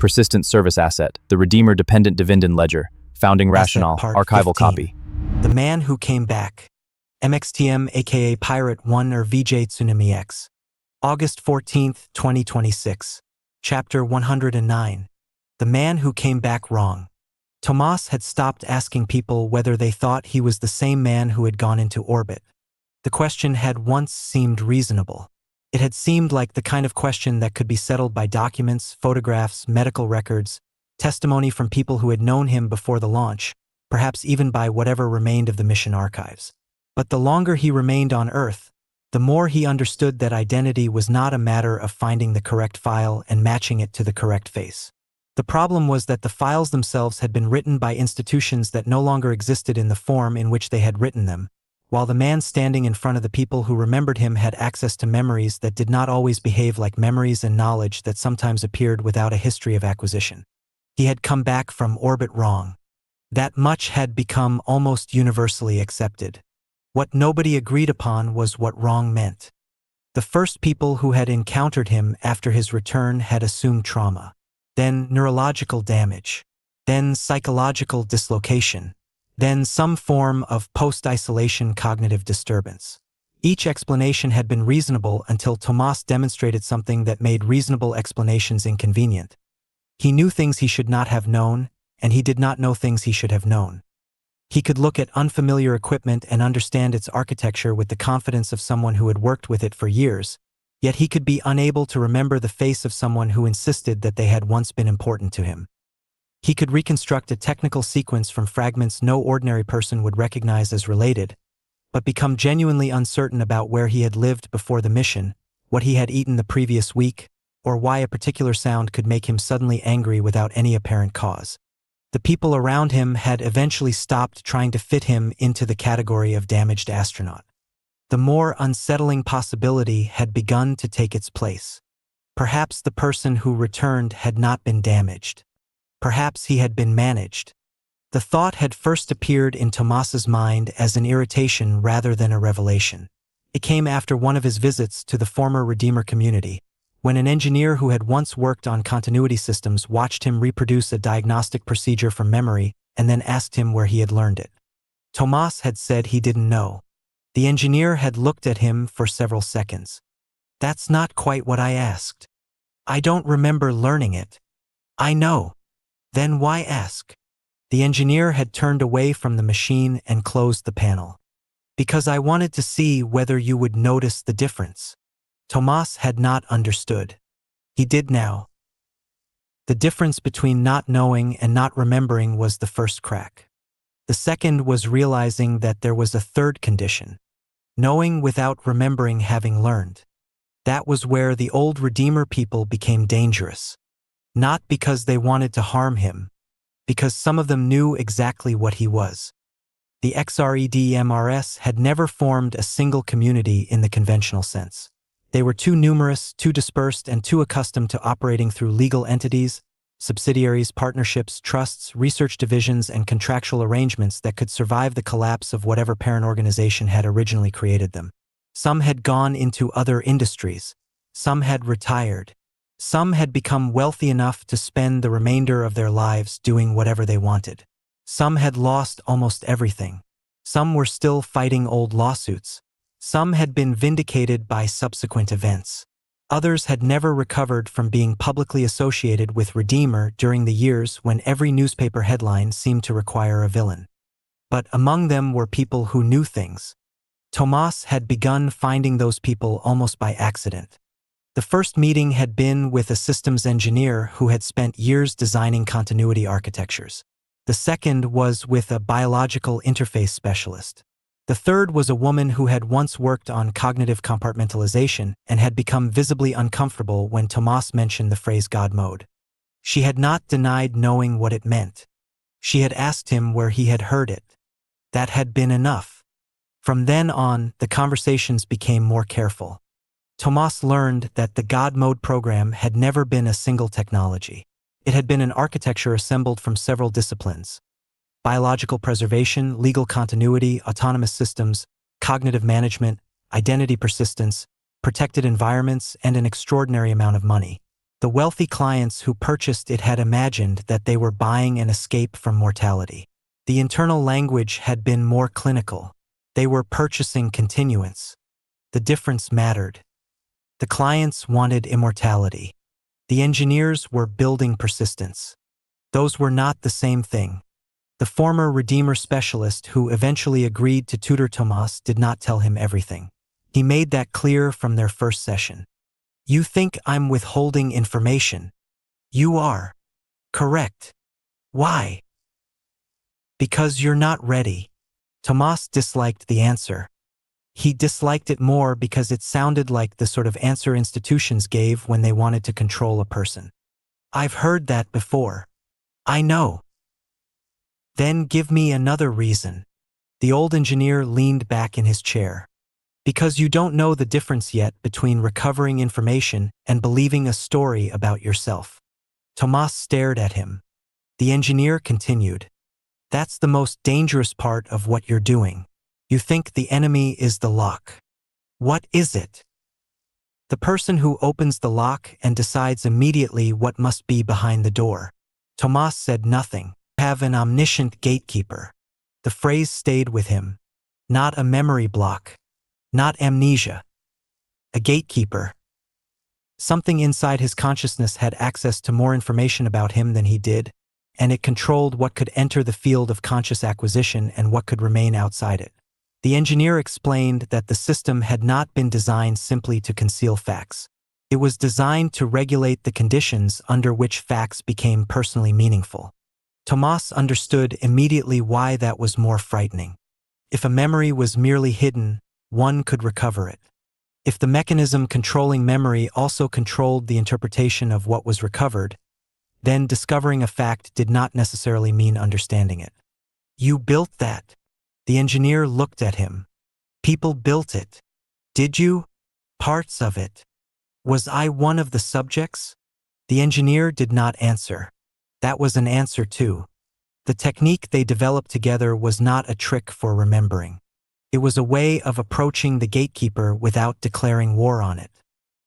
Persistent service asset, the Redeemer dependent dividend ledger, founding rationale, Part archival 15. copy. The Man Who Came Back. MXTM aka Pirate 1 or VJ Tsunami X. August 14, 2026. Chapter 109. The Man Who Came Back Wrong. Tomas had stopped asking people whether they thought he was the same man who had gone into orbit. The question had once seemed reasonable. It had seemed like the kind of question that could be settled by documents, photographs, medical records, testimony from people who had known him before the launch, perhaps even by whatever remained of the mission archives. But the longer he remained on Earth, the more he understood that identity was not a matter of finding the correct file and matching it to the correct face. The problem was that the files themselves had been written by institutions that no longer existed in the form in which they had written them, while the man standing in front of the people who remembered him had access to memories that did not always behave like memories and knowledge that sometimes appeared without a history of acquisition. He had come back from orbit wrong. That much had become almost universally accepted. What nobody agreed upon was what wrong meant. The first people who had encountered him after his return had assumed trauma, then neurological damage, then psychological dislocation, then some form of post-isolation cognitive disturbance. Each explanation had been reasonable until Tomas demonstrated something that made reasonable explanations inconvenient. He knew things he should not have known, and he did not know things he should have known. He could look at unfamiliar equipment and understand its architecture with the confidence of someone who had worked with it for years, yet he could be unable to remember the face of someone who insisted that they had once been important to him. He could reconstruct a technical sequence from fragments no ordinary person would recognize as related, but become genuinely uncertain about where he had lived before the mission, what he had eaten the previous week, or why a particular sound could make him suddenly angry without any apparent cause. The people around him had eventually stopped trying to fit him into the category of damaged astronaut. The more unsettling possibility had begun to take its place. Perhaps the person who returned had not been damaged. Perhaps he had been managed. The thought had first appeared in Tomas's mind as an irritation rather than a revelation. It came after one of his visits to the former Redeemer community, when an engineer who had once worked on continuity systems watched him reproduce a diagnostic procedure from memory and then asked him where he had learned it. Tomas had said he didn't know. The engineer had looked at him for several seconds. "That's not quite what I asked. I don't remember learning it." "I know. Then why ask?" The engineer had turned away from the machine and closed the panel. "Because I wanted to see whether you would notice the difference." Tomas had not understood. He did now. The difference between not knowing and not remembering was the first crack. The second was realizing that there was a third condition, knowing without remembering having learned. That was where the old Redeemer people became dangerous. Not because they wanted to harm him, because some of them knew exactly what he was. The XREDMRS had never formed a single community in the conventional sense. They were too numerous, too dispersed, and too accustomed to operating through legal entities, subsidiaries, partnerships, trusts, research divisions, and contractual arrangements that could survive the collapse of whatever parent organization had originally created them. Some had gone into other industries. Some had retired. Some had become wealthy enough to spend the remainder of their lives doing whatever they wanted. Some had lost almost everything. Some were still fighting old lawsuits. Some had been vindicated by subsequent events. Others had never recovered from being publicly associated with Redeemer during the years when every newspaper headline seemed to require a villain. But among them were people who knew things. Tomas had begun finding those people almost by accident. The first meeting had been with a systems engineer who had spent years designing continuity architectures. The second was with a biological interface specialist. The third was a woman who had once worked on cognitive compartmentalization and had become visibly uncomfortable when Tomas mentioned the phrase God mode. She had not denied knowing what it meant. She had asked him where he had heard it. That had been enough. From then on, the conversations became more careful. Tomas learned that the God mode program had never been a single technology. It had been an architecture assembled from several disciplines: biological preservation, legal continuity, autonomous systems, cognitive management, identity persistence, protected environments, and an extraordinary amount of money. The wealthy clients who purchased it had imagined that they were buying an escape from mortality. The internal language had been more clinical. They were purchasing continuance. The difference mattered. The clients wanted immortality. The engineers were building persistence. Those were not the same thing. The former Redeemer specialist who eventually agreed to tutor Tomas did not tell him everything. He made that clear from their first session. You think I'm withholding information? You are. Correct. Why? Because you're not ready. Tomas disliked the answer. He disliked it more because it sounded like the sort of answer institutions gave when they wanted to control a person. I've heard that before. I know. Then give me another reason. The old engineer leaned back in his chair. Because you don't know the difference yet between recovering information and believing a story about yourself. Tomas stared at him. The engineer continued. That's the most dangerous part of what you're doing. You think the enemy is the lock. What is it? The person who opens the lock and decides immediately what must be behind the door. Tomas said nothing. Have an omniscient gatekeeper. The phrase stayed with him. Not a memory block. Not amnesia. A gatekeeper. Something inside his consciousness had access to more information about him than he did, and it controlled what could enter the field of conscious acquisition and what could remain outside it. The engineer explained that the system had not been designed simply to conceal facts. It was designed to regulate the conditions under which facts became personally meaningful. Tomas understood immediately why that was more frightening. If a memory was merely hidden, one could recover it. If the mechanism controlling memory also controlled the interpretation of what was recovered, then discovering a fact did not necessarily mean understanding it. You built that. The engineer looked at him. People built it. Did you? Parts of it. Was I one of the subjects? The engineer did not answer. That was an answer too. The technique they developed together was not a trick for remembering. It was a way of approaching the gatekeeper without declaring war on it.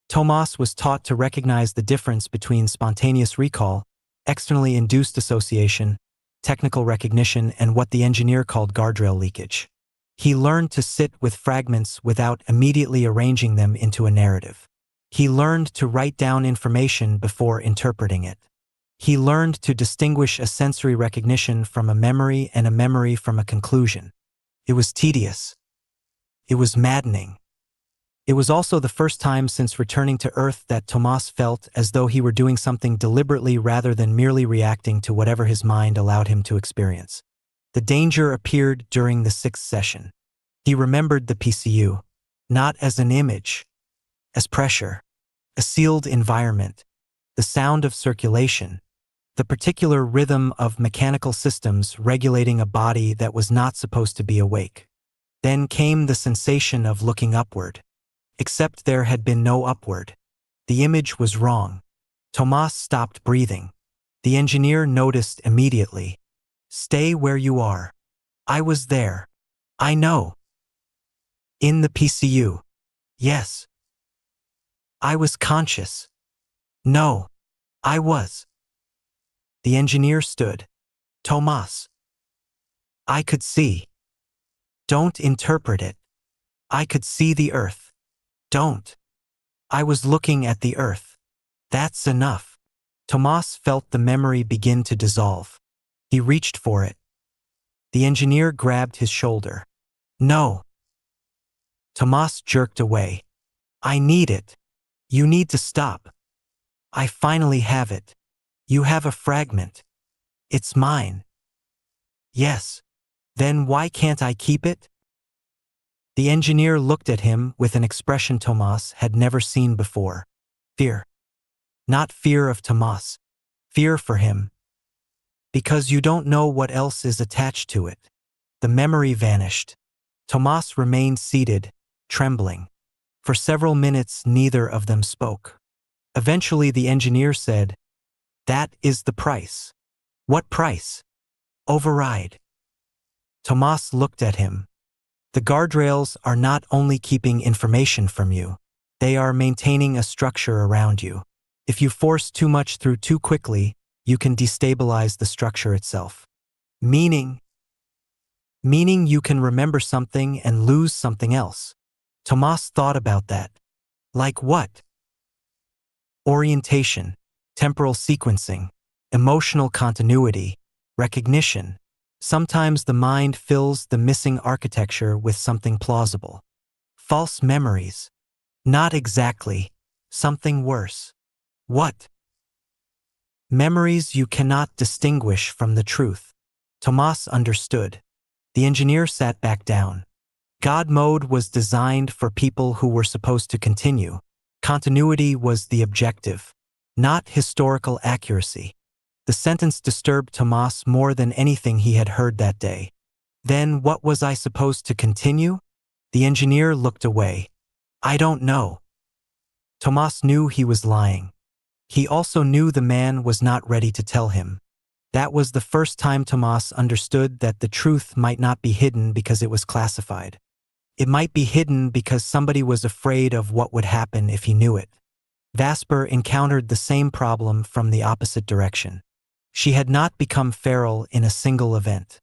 Tomas was taught to recognize the difference between spontaneous recall, externally induced association, technical recognition, and what the engineer called guardrail leakage. He learned to sit with fragments without immediately arranging them into a narrative. He learned to write down information before interpreting it. He learned to distinguish a sensory recognition from a memory and a memory from a conclusion. It was tedious. It was maddening. It was also the first time since returning to Earth that Tomas felt as though he were doing something deliberately rather than merely reacting to whatever his mind allowed him to experience. The danger appeared during the sixth session. He remembered the PCU, not as an image, as pressure, a sealed environment, the sound of circulation, the particular rhythm of mechanical systems regulating a body that was not supposed to be awake. Then came the sensation of looking upward. Except there had been no upward. The image was wrong. Tomas stopped breathing. The engineer noticed immediately. Stay where you are. I was there. I know. In the PCU. Yes. I was conscious. No. I was. The engineer stood. Tomas. I could see. Don't interpret it. I could see the earth. Don't. I was looking at the earth. That's enough. Tomas felt the memory begin to dissolve. He reached for it. The engineer grabbed his shoulder. No. Tomas jerked away. I need it. You need to stop. I finally have it. You have a fragment. It's mine. Yes. Then why can't I keep it? The engineer looked at him with an expression Tomas had never seen before. Fear. Not fear of Tomas. Fear for him. Because you don't know what else is attached to it. The memory vanished. Tomas remained seated, trembling. For several minutes neither of them spoke. Eventually the engineer said, That is the price. What price? Override. Tomas looked at him. The guardrails are not only keeping information from you, they are maintaining a structure around you. If you force too much through too quickly, you can destabilize the structure itself. Meaning you can remember something and lose something else. Tomas thought about that. Like what? Orientation, temporal sequencing, emotional continuity, recognition. Sometimes the mind fills the missing architecture with something plausible. False memories. Not exactly. Something worse. What? Memories you cannot distinguish from the truth. Tomas understood. The engineer sat back down. God mode was designed for people who were supposed to continue. Continuity was the objective, not historical accuracy. The sentence disturbed Tomas more than anything he had heard that day. Then what was I supposed to continue? The engineer looked away. I don't know. Tomas knew he was lying. He also knew the man was not ready to tell him. That was the first time Tomas understood that the truth might not be hidden because it was classified. It might be hidden because somebody was afraid of what would happen if he knew it. Vasper encountered the same problem from the opposite direction. She had not become feral in a single event.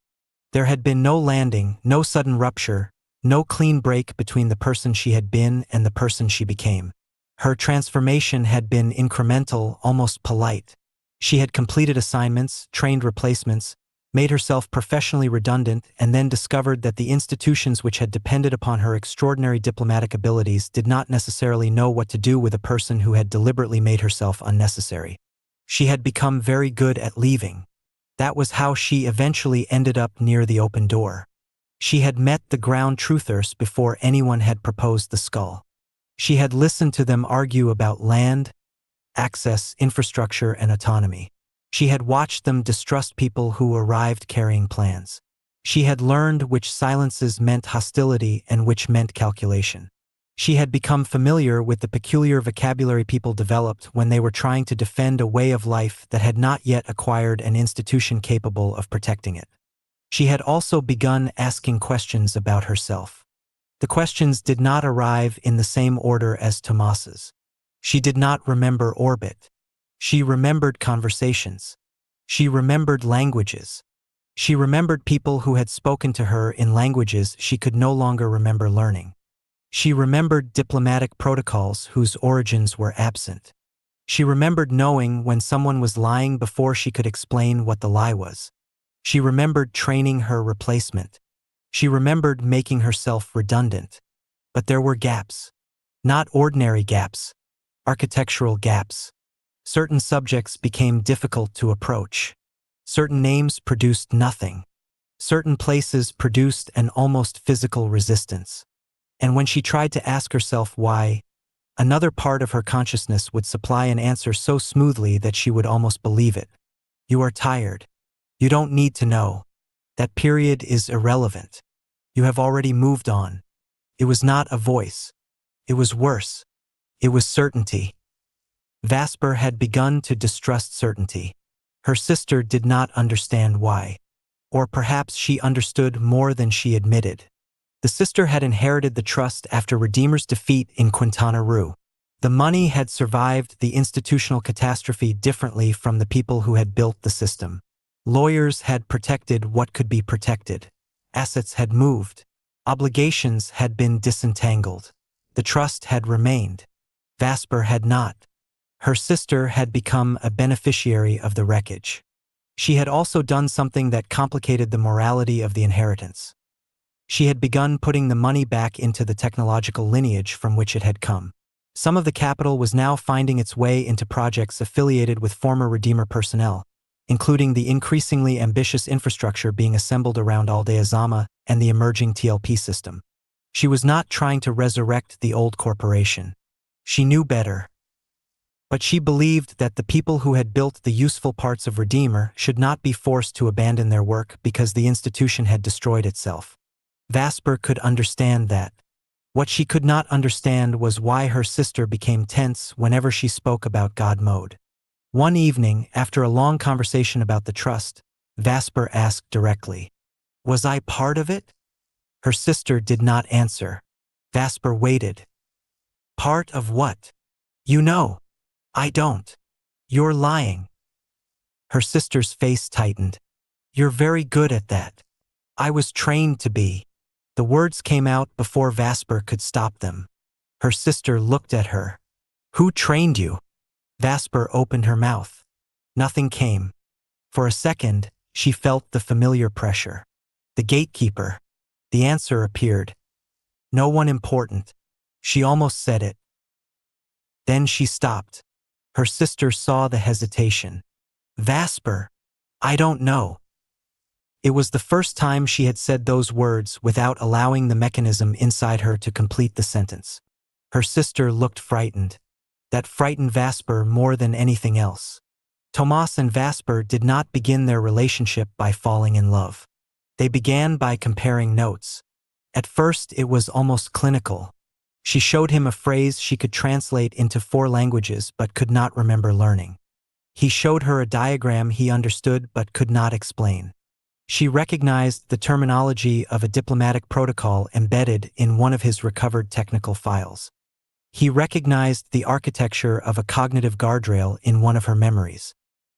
There had been no landing, no sudden rupture, no clean break between the person she had been and the person she became. Her transformation had been incremental, almost polite. She had completed assignments, trained replacements, made herself professionally redundant, and then discovered that the institutions which had depended upon her extraordinary diplomatic abilities did not necessarily know what to do with a person who had deliberately made herself unnecessary. She had become very good at leaving. That was how she eventually ended up near the open door. She had met the ground truthers before anyone had proposed the skull. She had listened to them argue about land, access, infrastructure, and autonomy. She had watched them distrust people who arrived carrying plans. She had learned which silences meant hostility and which meant calculation. She had become familiar with the peculiar vocabulary people developed when they were trying to defend a way of life that had not yet acquired an institution capable of protecting it. She had also begun asking questions about herself. The questions did not arrive in the same order as Tomas's. She did not remember orbit. She remembered conversations. She remembered languages. She remembered people who had spoken to her in languages she could no longer remember learning. She remembered diplomatic protocols whose origins were absent. She remembered knowing when someone was lying before she could explain what the lie was. She remembered training her replacement. She remembered making herself redundant. But there were gaps. Not ordinary gaps. Architectural gaps. Certain subjects became difficult to approach. Certain names produced nothing. Certain places produced an almost physical resistance. And when she tried to ask herself why, another part of her consciousness would supply an answer so smoothly that she would almost believe it. You are tired. You don't need to know. That period is irrelevant. You have already moved on. It was not a voice. It was worse. It was certainty. Vasper had begun to distrust certainty. Her sister did not understand why. Or perhaps she understood more than she admitted. The sister had inherited the trust after Redeemer's defeat in Quintana Roo. The money had survived the institutional catastrophe differently from the people who had built the system. Lawyers had protected what could be protected. Assets had moved. Obligations had been disentangled. The trust had remained. Vasper had not. Her sister had become a beneficiary of the wreckage. She had also done something that complicated the morality of the inheritance. She had begun putting the money back into the technological lineage from which it had come. Some of the capital was now finding its way into projects affiliated with former Redeemer personnel, including the increasingly ambitious infrastructure being assembled around Aldea Zama and the emerging TLP system. She was not trying to resurrect the old corporation. She knew better. But she believed that the people who had built the useful parts of Redeemer should not be forced to abandon their work because the institution had destroyed itself. Vasper could understand that. What she could not understand was why her sister became tense whenever she spoke about God mode. One evening, after a long conversation about the trust, Vasper asked directly, "Was I part of it?" Her sister did not answer. Vasper waited. "Part of what? You know." I don't. You're lying. Her sister's face tightened. You're very good at that. I was trained to be. The words came out before Vasper could stop them. Her sister looked at her. Who trained you? Vasper opened her mouth. Nothing came. For a second, she felt the familiar pressure. The gatekeeper. The answer appeared. No one important. She almost said it. Then she stopped. Her sister saw the hesitation. Vasper, I don't know. It was the first time she had said those words without allowing the mechanism inside her to complete the sentence. Her sister looked frightened. That frightened Vasper more than anything else. Tomas and Vasper did not begin their relationship by falling in love. They began by comparing notes. At first, it was almost clinical. She showed him a phrase she could translate into 4 languages but could not remember learning. He showed her a diagram he understood but could not explain. She recognized the terminology of a diplomatic protocol embedded in one of his recovered technical files. He recognized the architecture of a cognitive guardrail in one of her memories.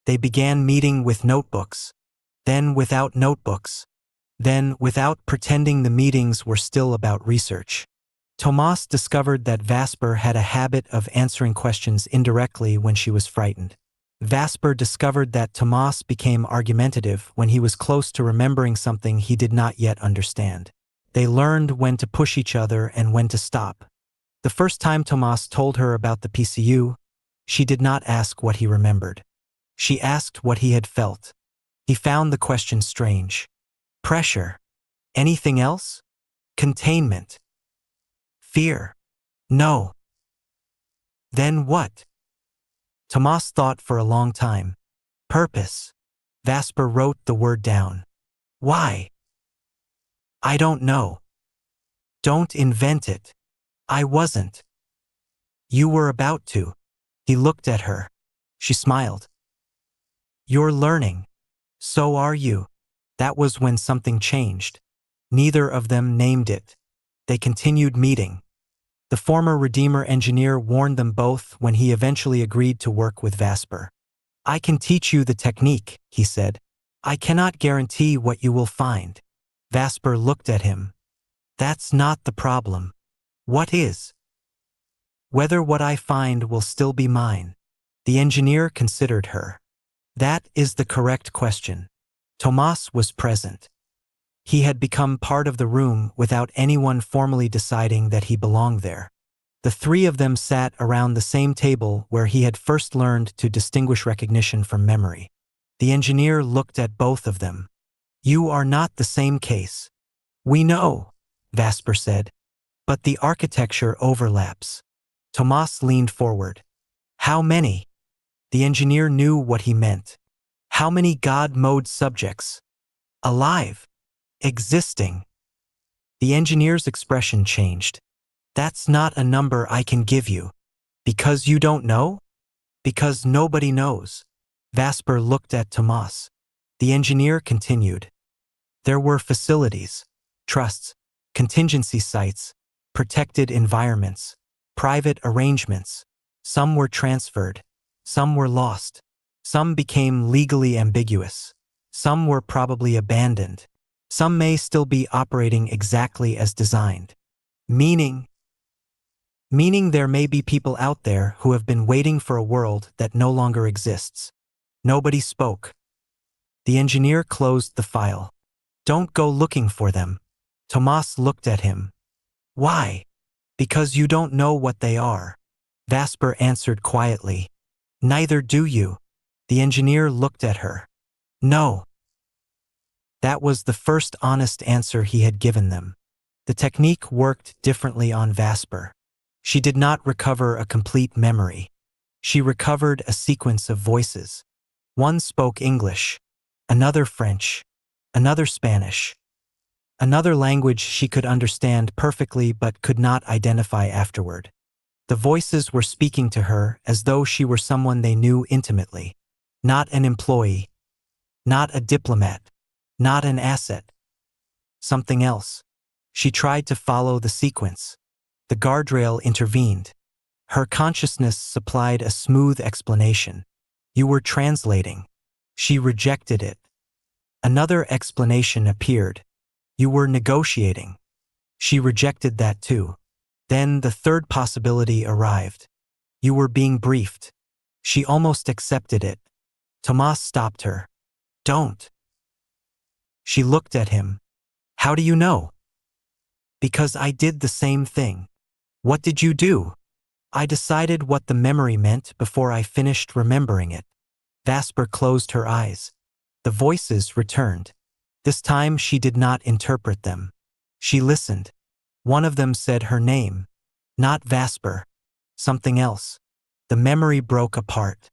They began meeting with notebooks, then without notebooks, then without pretending the meetings were still about research. Tomas discovered that Vasper had a habit of answering questions indirectly when she was frightened. Vasper discovered that Tomas became argumentative when he was close to remembering something he did not yet understand. They learned when to push each other and when to stop. The first time Tomas told her about the PCU, she did not ask what he remembered. She asked what he had felt. He found the question strange. Pressure. Anything else? Containment. Fear. No. Then what? Tomas thought for a long time. Purpose. Vasper wrote the word down. Why? I don't know. Don't invent it. I wasn't. You were about to. He looked at her. She smiled. You're learning. So are you. That was when something changed. Neither of them named it. They continued meeting. The former Redeemer engineer warned them both when he eventually agreed to work with Vasper. I can teach you the technique, he said. I cannot guarantee what you will find. Vasper looked at him. That's not the problem. What is? Whether what I find will still be mine. The engineer considered her. That is the correct question. Tomas was present. He had become part of the room without anyone formally deciding that he belonged there. The 3 of them sat around the same table where he had first learned to distinguish recognition from memory. The engineer looked at both of them. You are not the same case. We know, Vasper said. But the architecture overlaps. Tomas leaned forward. How many? The engineer knew what he meant. How many God mode subjects? Alive. Existing. The engineer's expression changed. That's not a number I can give you. Because you don't know? Because nobody knows. Vasper looked at Tomas. The engineer continued. There were facilities, trusts, contingency sites, protected environments, private arrangements. Some were transferred. Some were lost. Some became legally ambiguous. Some were probably abandoned. Some may still be operating exactly as designed. Meaning there may be people out there who have been waiting for a world that no longer exists. Nobody spoke. The engineer closed the file. Don't go looking for them. Tomas looked at him. Why? Because you don't know what they are. Vasper answered quietly. Neither do you. The engineer looked at her. No. That was the first honest answer he had given them. The technique worked differently on Vasper. She did not recover a complete memory. She recovered a sequence of voices. One spoke English, another French, another Spanish, another language she could understand perfectly but could not identify afterward. The voices were speaking to her as though she were someone they knew intimately. Not an employee, not a diplomat, not an asset. Something else. She tried to follow the sequence. The guardrail intervened. Her consciousness supplied a smooth explanation. You were translating. She rejected it. Another explanation appeared. You were negotiating. She rejected that too. Then the third possibility arrived. You were being briefed. She almost accepted it. Tomas stopped her. Don't. She looked at him. How do you know? Because I did the same thing. What did you do? I decided what the memory meant before I finished remembering it. Vasper closed her eyes. The voices returned. This time she did not interpret them. She listened. One of them said her name. Not Vasper. Something else. The memory broke apart.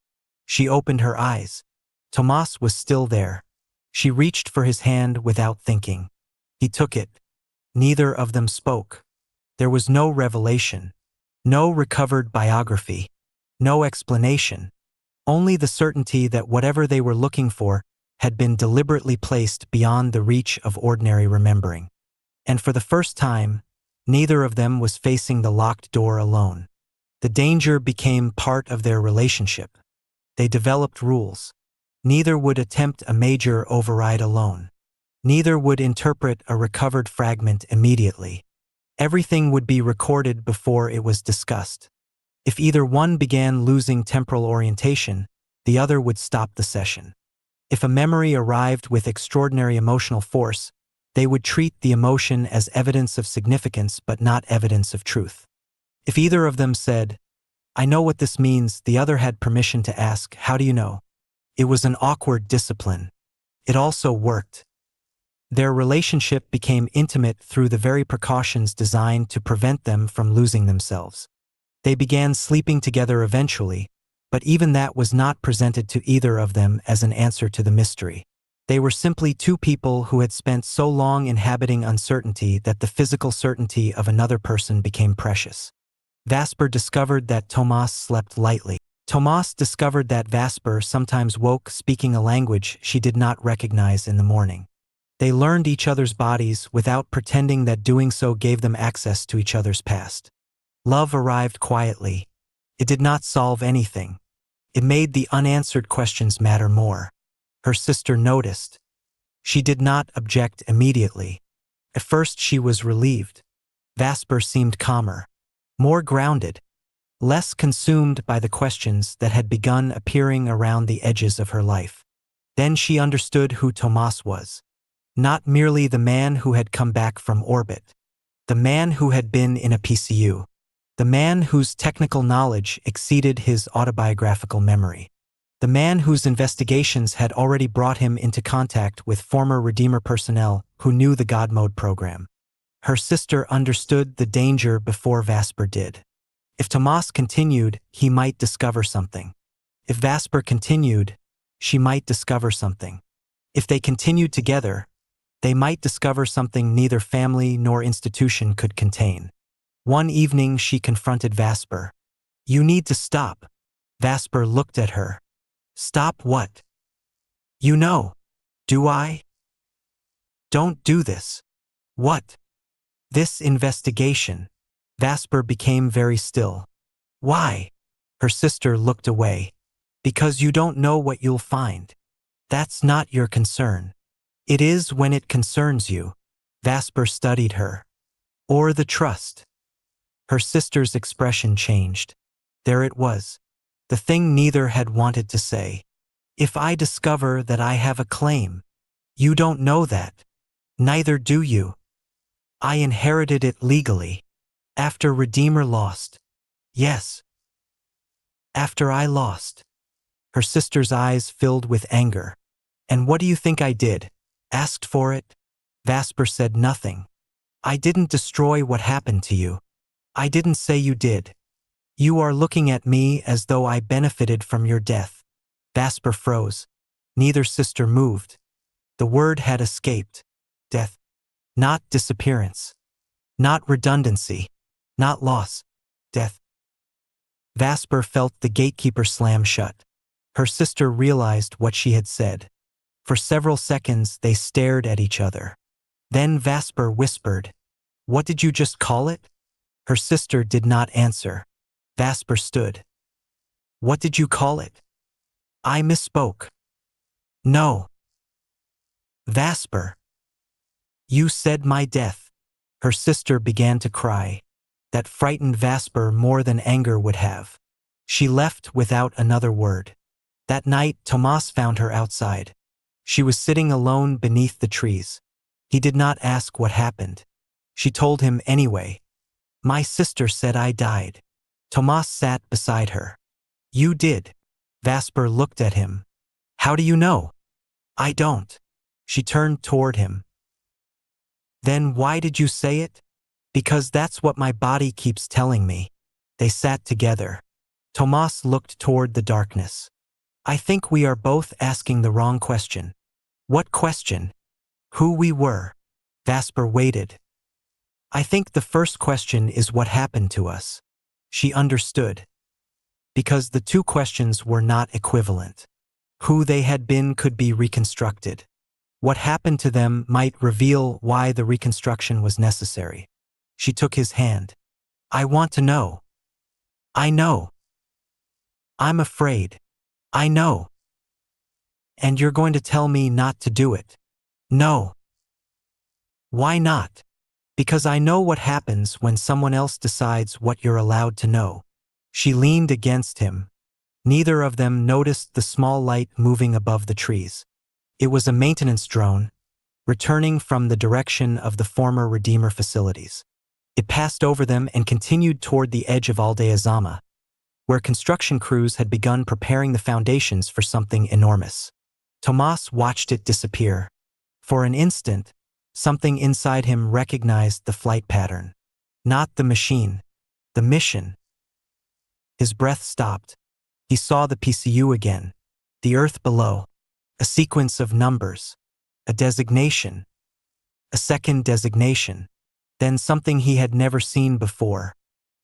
She opened her eyes. Tomas was still there. She reached for his hand without thinking. He took it. Neither of them spoke. There was no revelation. No recovered biography. No explanation. Only the certainty that whatever they were looking for had been deliberately placed beyond the reach of ordinary remembering. And for the first time, neither of them was facing the locked door alone. The danger became part of their relationship. They developed rules. Neither would attempt a major override alone. Neither would interpret a recovered fragment immediately. Everything would be recorded before it was discussed. If either one began losing temporal orientation, the other would stop the session. If a memory arrived with extraordinary emotional force, they would treat the emotion as evidence of significance but not evidence of truth. If either of them said, I know what this means, the other had permission to ask, how do you know? It was an awkward discipline. It also worked. Their relationship became intimate through the very precautions designed to prevent them from losing themselves. They began sleeping together eventually, but even that was not presented to either of them as an answer to the mystery. They were simply two people who had spent so long inhabiting uncertainty that the physical certainty of another person became precious. Vasper discovered that Tomas slept lightly. Tomas discovered that Vasper sometimes woke speaking a language she did not recognize in the morning. They learned each other's bodies without pretending that doing so gave them access to each other's past. Love arrived quietly. It did not solve anything. It made the unanswered questions matter more. Her sister noticed. She did not object immediately. At first she was relieved. Vasper seemed calmer, more grounded, less consumed by the questions that had begun appearing around the edges of her life. Then she understood who Tomas was. Not merely the man who had come back from orbit. The man who had been in a PCU. The man whose technical knowledge exceeded his autobiographical memory. The man whose investigations had already brought him into contact with former Redeemer personnel who knew the God Mode program. Her sister understood the danger before Vasper did. If Tomas continued, he might discover something. If Vasper continued, she might discover something. If they continued together, they might discover something neither family nor institution could contain. One evening she confronted Vasper. You need to stop. Vasper looked at her. Stop what? You know. Do I? Don't do this. What? This investigation. Vasper became very still. Why? Her sister looked away. Because you don't know what you'll find. That's not your concern. It is when it concerns you. Vasper studied her. Or the trust. Her sister's expression changed. There it was. The thing neither had wanted to say. If I discover that I have a claim, you don't know that. Neither do you. I inherited it legally. After Redeemer lost. Yes. After I lost. Her sister's eyes filled with anger. And what do you think I did? Asked for it? Vasper said nothing. I didn't destroy what happened to you. I didn't say you did. You are looking at me as though I benefited from your death. Vasper froze. Neither sister moved. The word had escaped. Death. Not disappearance. Not redundancy. Not loss. Death. Vasper felt the gatekeeper slam shut. Her sister realized what she had said. For several seconds they stared at each other. Then Vasper whispered, What did you just call it? Her sister did not answer. Vasper stood. What did you call it? I misspoke. No. Vasper. You said my death. Her sister began to cry. That frightened Vasper more than anger would have. She left without another word. That night, Tomas found her outside. She was sitting alone beneath the trees. He did not ask what happened. She told him anyway. My sister said I died. Tomas sat beside her. You did. Vasper looked at him. How do you know? I don't. She turned toward him. Then why did you say it? Because that's what my body keeps telling me. They sat together. Tomas looked toward the darkness. I think we are both asking the wrong question. What question? Who we were. Vasper waited. I think the first question is what happened to us. She understood. Because the two questions were not equivalent. Who they had been could be reconstructed. What happened to them might reveal why the reconstruction was necessary. She took his hand. I want to know. I know. I'm afraid. I know. And you're going to tell me not to do it? No. Why not? Because I know what happens when someone else decides what you're allowed to know. She leaned against him. Neither of them noticed the small light moving above the trees. It was a maintenance drone, returning from the direction of the former Redeemer facilities. It passed over them and continued toward the edge of Aldea Zama, where construction crews had begun preparing the foundations for something enormous. Tomas watched it disappear. For an instant, something inside him recognized the flight pattern. Not the machine, the mission. His breath stopped. He saw the PCU again, the earth below, a sequence of numbers, a designation, a second designation, then something he had never seen before.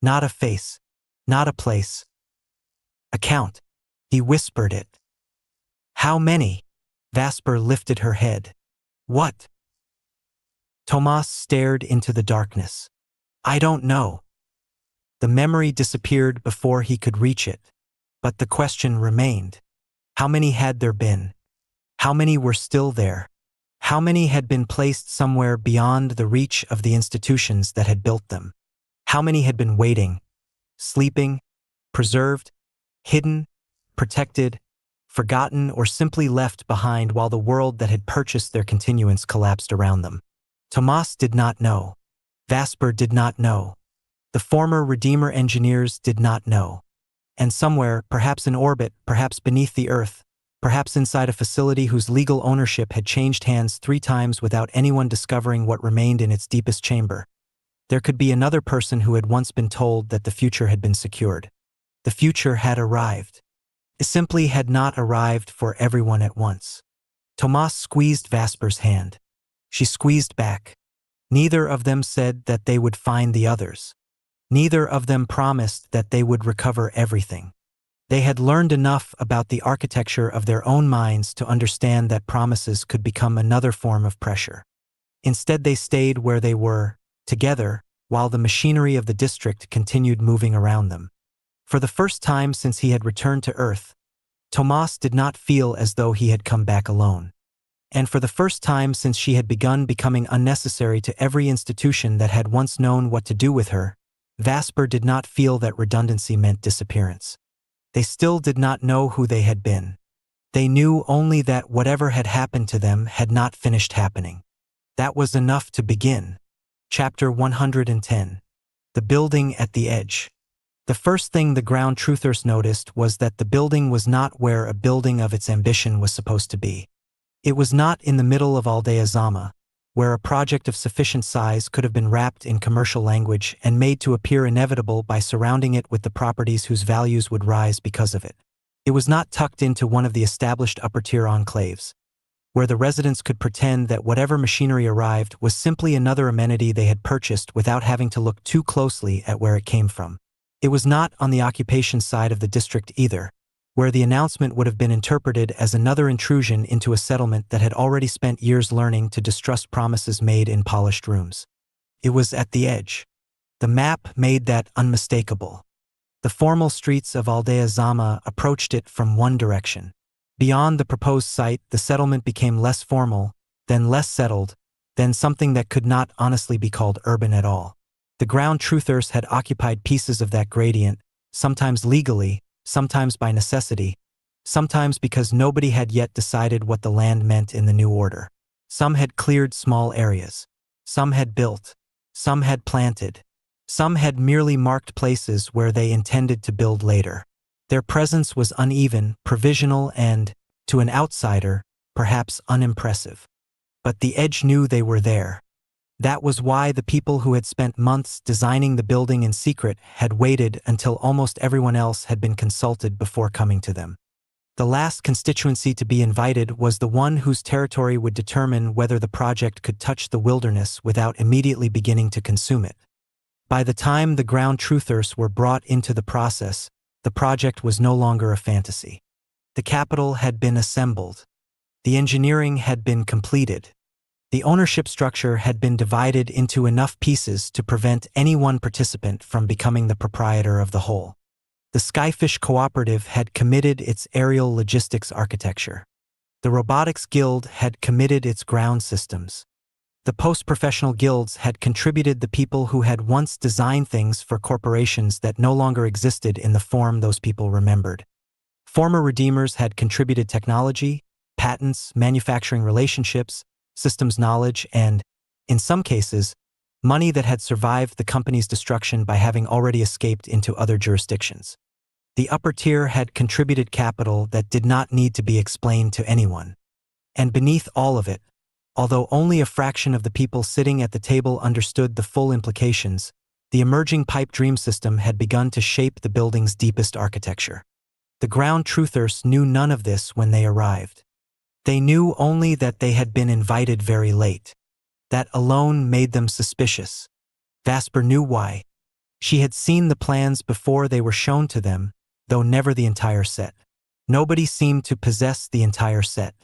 Not a face, not a place. A count. He whispered it. How many? Vasper lifted her head. What? Tomas stared into the darkness. I don't know. The memory disappeared before he could reach it. But the question remained. How many had there been? How many were still there? How many had been placed somewhere beyond the reach of the institutions that had built them? How many had been waiting, sleeping, preserved, hidden, protected, forgotten, or simply left behind while the world that had purchased their continuance collapsed around them? Tomas did not know. Vasper did not know. The former Redeemer engineers did not know. And somewhere, perhaps in orbit, perhaps beneath the earth, perhaps inside a facility whose legal ownership had changed hands 3 times without anyone discovering what remained in its deepest chamber, there could be another person who had once been told that the future had been secured. The future had arrived. It simply had not arrived for everyone at once. Tomas squeezed Vasper's hand. She squeezed back. Neither of them said that they would find the others. Neither of them promised that they would recover everything. They had learned enough about the architecture of their own minds to understand that promises could become another form of pressure. Instead, they stayed where they were, together, while the machinery of the district continued moving around them. For the first time since he had returned to Earth, Tomas did not feel as though he had come back alone. And for the first time since she had begun becoming unnecessary to every institution that had once known what to do with her, Vasper did not feel that redundancy meant disappearance. They still did not know who they had been. They knew only that whatever had happened to them had not finished happening. That was enough to begin. Chapter 110. The building at the edge. The first thing the ground truthers noticed was that the building was not where a building of its ambition was supposed to be. It was not in the middle of Aldea Zama, where a project of sufficient size could have been wrapped in commercial language and made to appear inevitable by surrounding it with the properties whose values would rise because of it. It was not tucked into one of the established upper-tier enclaves, where the residents could pretend that whatever machinery arrived was simply another amenity they had purchased without having to look too closely at where it came from. It was not on the occupation side of the district either, where the announcement would have been interpreted as another intrusion into a settlement that had already spent years learning to distrust promises made in polished rooms. It was at the edge. The map made that unmistakable. The formal streets of Aldea Zama approached it from one direction. Beyond the proposed site, the settlement became less formal, then less settled, then something that could not honestly be called urban at all. The ground truthers had occupied pieces of that gradient, sometimes legally, sometimes by necessity, sometimes because nobody had yet decided what the land meant in the new order. Some had cleared small areas. Some had built. Some had planted. Some had merely marked places where they intended to build later. Their presence was uneven, provisional, and, to an outsider, perhaps unimpressive. But the Edge knew they were there. That was why the people who had spent months designing the building in secret had waited until almost everyone else had been consulted before coming to them. The last constituency to be invited was the one whose territory would determine whether the project could touch the wilderness without immediately beginning to consume it. By the time the ground truthers were brought into the process, the project was no longer a fantasy. The capital had been assembled. The engineering had been completed. The ownership structure had been divided into enough pieces to prevent any one participant from becoming the proprietor of the whole. The Skyfish Cooperative had committed its aerial logistics architecture. The Robotics Guild had committed its ground systems. The post-professional guilds had contributed the people who had once designed things for corporations that no longer existed in the form those people remembered. Former redeemers had contributed technology, patents, manufacturing relationships, systems knowledge, and, in some cases, money that had survived the company's destruction by having already escaped into other jurisdictions. The upper tier had contributed capital that did not need to be explained to anyone. And beneath all of it, although only a fraction of the people sitting at the table understood the full implications, the emerging pipe dream system had begun to shape the building's deepest architecture. The ground truthers knew none of this when they arrived. They knew only that they had been invited very late. That alone made them suspicious. Vasper knew why. She had seen the plans before they were shown to them, though never the entire set. Nobody seemed to possess the entire set.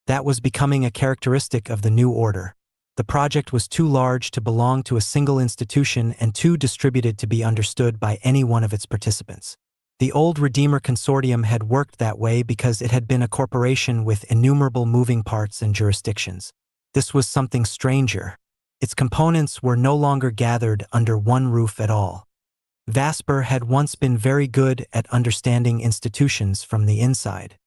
That was becoming a characteristic of the new order. The project was too large to belong to a single institution and too distributed to be understood by any one of its participants. The old Redeemer Consortium had worked that way because it had been a corporation with innumerable moving parts and jurisdictions. This was something stranger. Its components were no longer gathered under one roof at all. Vasper had once been very good at understanding institutions from the inside.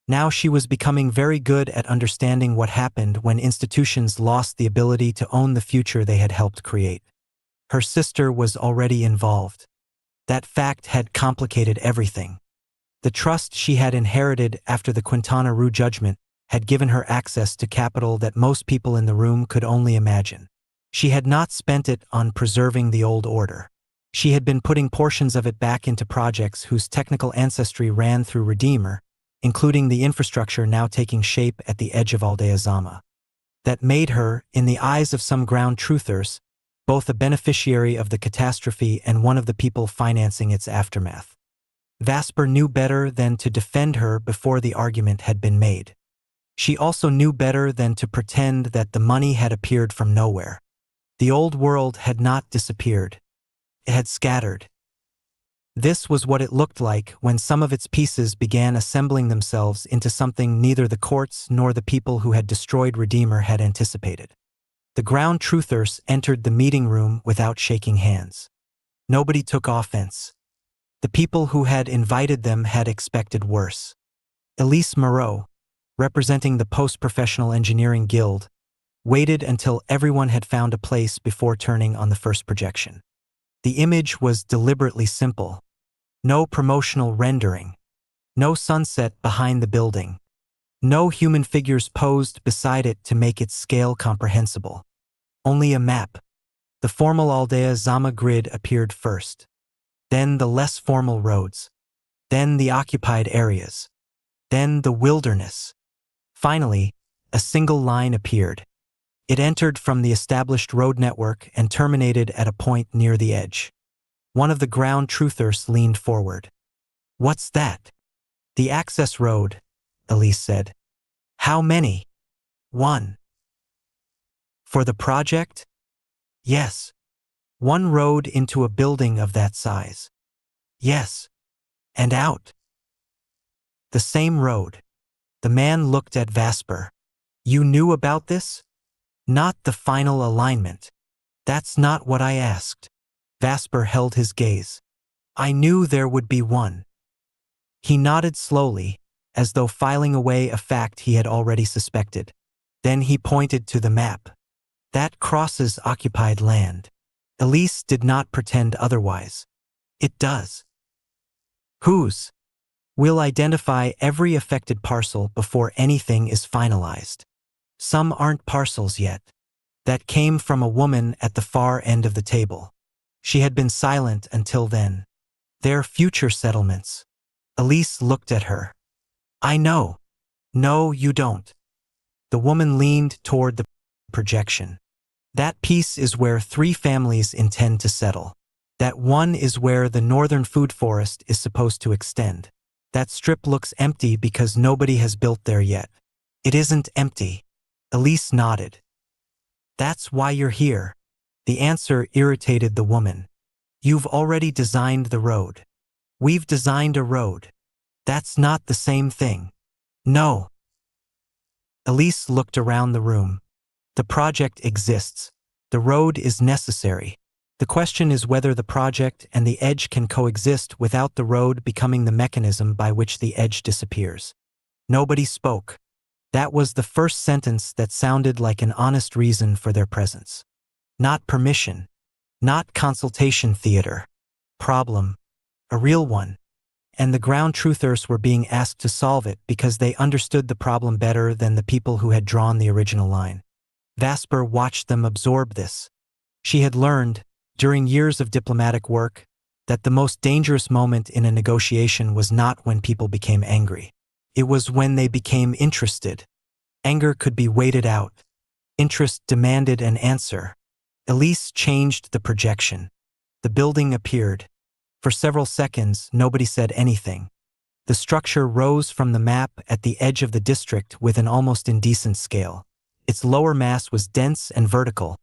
Now she was becoming very good at understanding what happened when institutions lost the ability to own the future they had helped create. Her sister was already involved. That fact had complicated everything. The trust she had inherited after the Quintana Roo judgment had given her access to capital that most people in the room could only imagine. She had not spent it on preserving the old order. She had been putting portions of it back into projects whose technical ancestry ran through Redeemer, including the infrastructure now taking shape at the edge of Aldea Zama. That made her, in the eyes of some ground truthers, both a beneficiary of the catastrophe and one of the people financing its aftermath. Vasper knew better than to defend her before the argument had been made. She also knew better than to pretend that the money had appeared from nowhere. The old world had not disappeared. It had scattered. This was what it looked like when some of its pieces began assembling themselves into something neither the courts nor the people who had destroyed Redeemer had anticipated. The ground truthers entered the meeting room without shaking hands. Nobody took offense. The people who had invited them had expected worse. Elise Moreau, representing the Post-Professional Engineering Guild, waited until everyone had found a place before turning on the first projection. The image was deliberately simple. No promotional rendering. No sunset behind the building. No human figures posed beside it to make its scale comprehensible. Only a map. The formal Aldea Zama grid appeared first. Then the less formal roads. Then the occupied areas. Then the wilderness. Finally, a single line appeared. It entered from the established road network and terminated at a point near the edge. One of the ground truthers leaned forward. "What's that?" "The access road," Elise said. "How many?" "One." "For the project?" "Yes. One road into a building of that size." Yes. And out. The same road. The man looked at Vasper. You knew about this? Not the final alignment. That's not what I asked. Vasper held his gaze. I knew there would be one. He nodded slowly, as though filing away a fact he had already suspected. Then he pointed to the map. That crosses occupied land. Elise did not pretend otherwise. It does. Whose? We'll identify every affected parcel before anything is finalized. Some aren't parcels yet. That came from a woman at the far end of the table. She had been silent until then. They're future settlements. Elise looked at her. I know. No, you don't. The woman leaned toward the projection. That piece is where 3 families intend to settle. That one is where the northern food forest is supposed to extend. That strip looks empty because nobody has built there yet. It isn't empty. Elise nodded. That's why you're here. The answer irritated the woman. You've already designed the road. We've designed a road. That's not the same thing. No. Elise looked around the room. The project exists. The road is necessary. The question is whether the project and the edge can coexist without the road becoming the mechanism by which the edge disappears. Nobody spoke. That was the first sentence that sounded like an honest reason for their presence. Not permission. Not consultation theater. Problem. A real one. And the ground truthers were being asked to solve it because they understood the problem better than the people who had drawn the original line. Vasper watched them absorb this. She had learned, during years of diplomatic work, that the most dangerous moment in a negotiation was not when people became angry. It was when they became interested. Anger could be waited out. Interest demanded an answer. Elise changed the projection. The building appeared. For several seconds, nobody said anything. The structure rose from the map at the edge of the district with an almost indecent scale. Its lower mass was dense and vertical,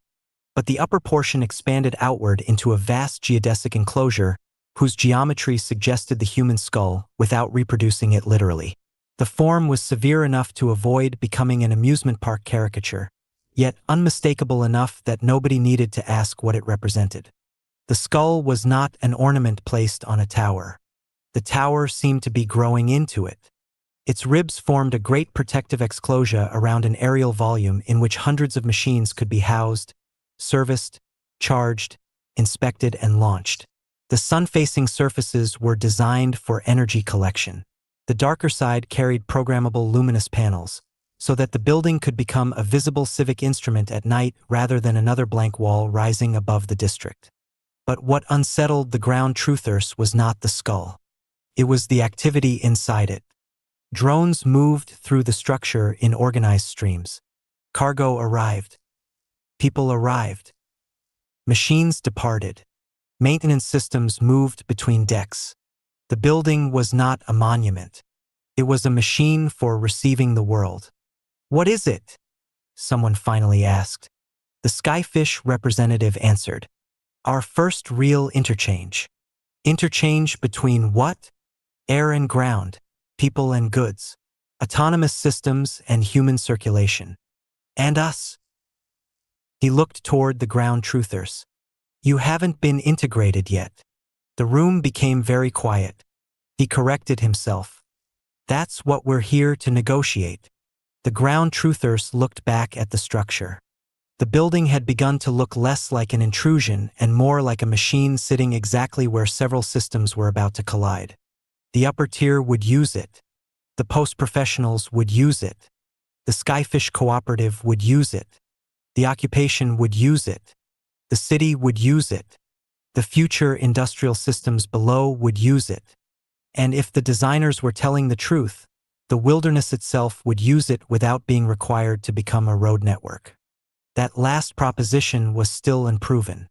but the upper portion expanded outward into a vast geodesic enclosure whose geometry suggested the human skull without reproducing it literally. The form was severe enough to avoid becoming an amusement park caricature, yet unmistakable enough that nobody needed to ask what it represented. The skull was not an ornament placed on a tower. The tower seemed to be growing into it. Its ribs formed a great protective exclosure around an aerial volume in which hundreds of machines could be housed, serviced, charged, inspected, and launched. The sun-facing surfaces were designed for energy collection. The darker side carried programmable luminous panels, so that the building could become a visible civic instrument at night rather than another blank wall rising above the district. But what unsettled the ground truthers was not the skull. It was the activity inside it. Drones moved through the structure in organized streams. Cargo arrived. People arrived. Machines departed. Maintenance systems moved between decks. The building was not a monument. It was a machine for receiving the world. What is it? Someone finally asked. The Skyfish representative answered. Our first real interchange. Interchange between what? Air and ground, people and goods, autonomous systems and human circulation. And us. He looked toward the ground truthers. You haven't been integrated yet. The room became very quiet. He corrected himself. That's what we're here to negotiate. The ground truthers looked back at the structure. The building had begun to look less like an intrusion and more like a machine sitting exactly where several systems were about to collide. The upper tier would use it. The post-professionals would use it. The Skyfish Cooperative would use it. The occupation would use it. The city would use it. The future industrial systems below would use it. And if the designers were telling the truth, the wilderness itself would use it without being required to become a road network. That last proposition was still unproven.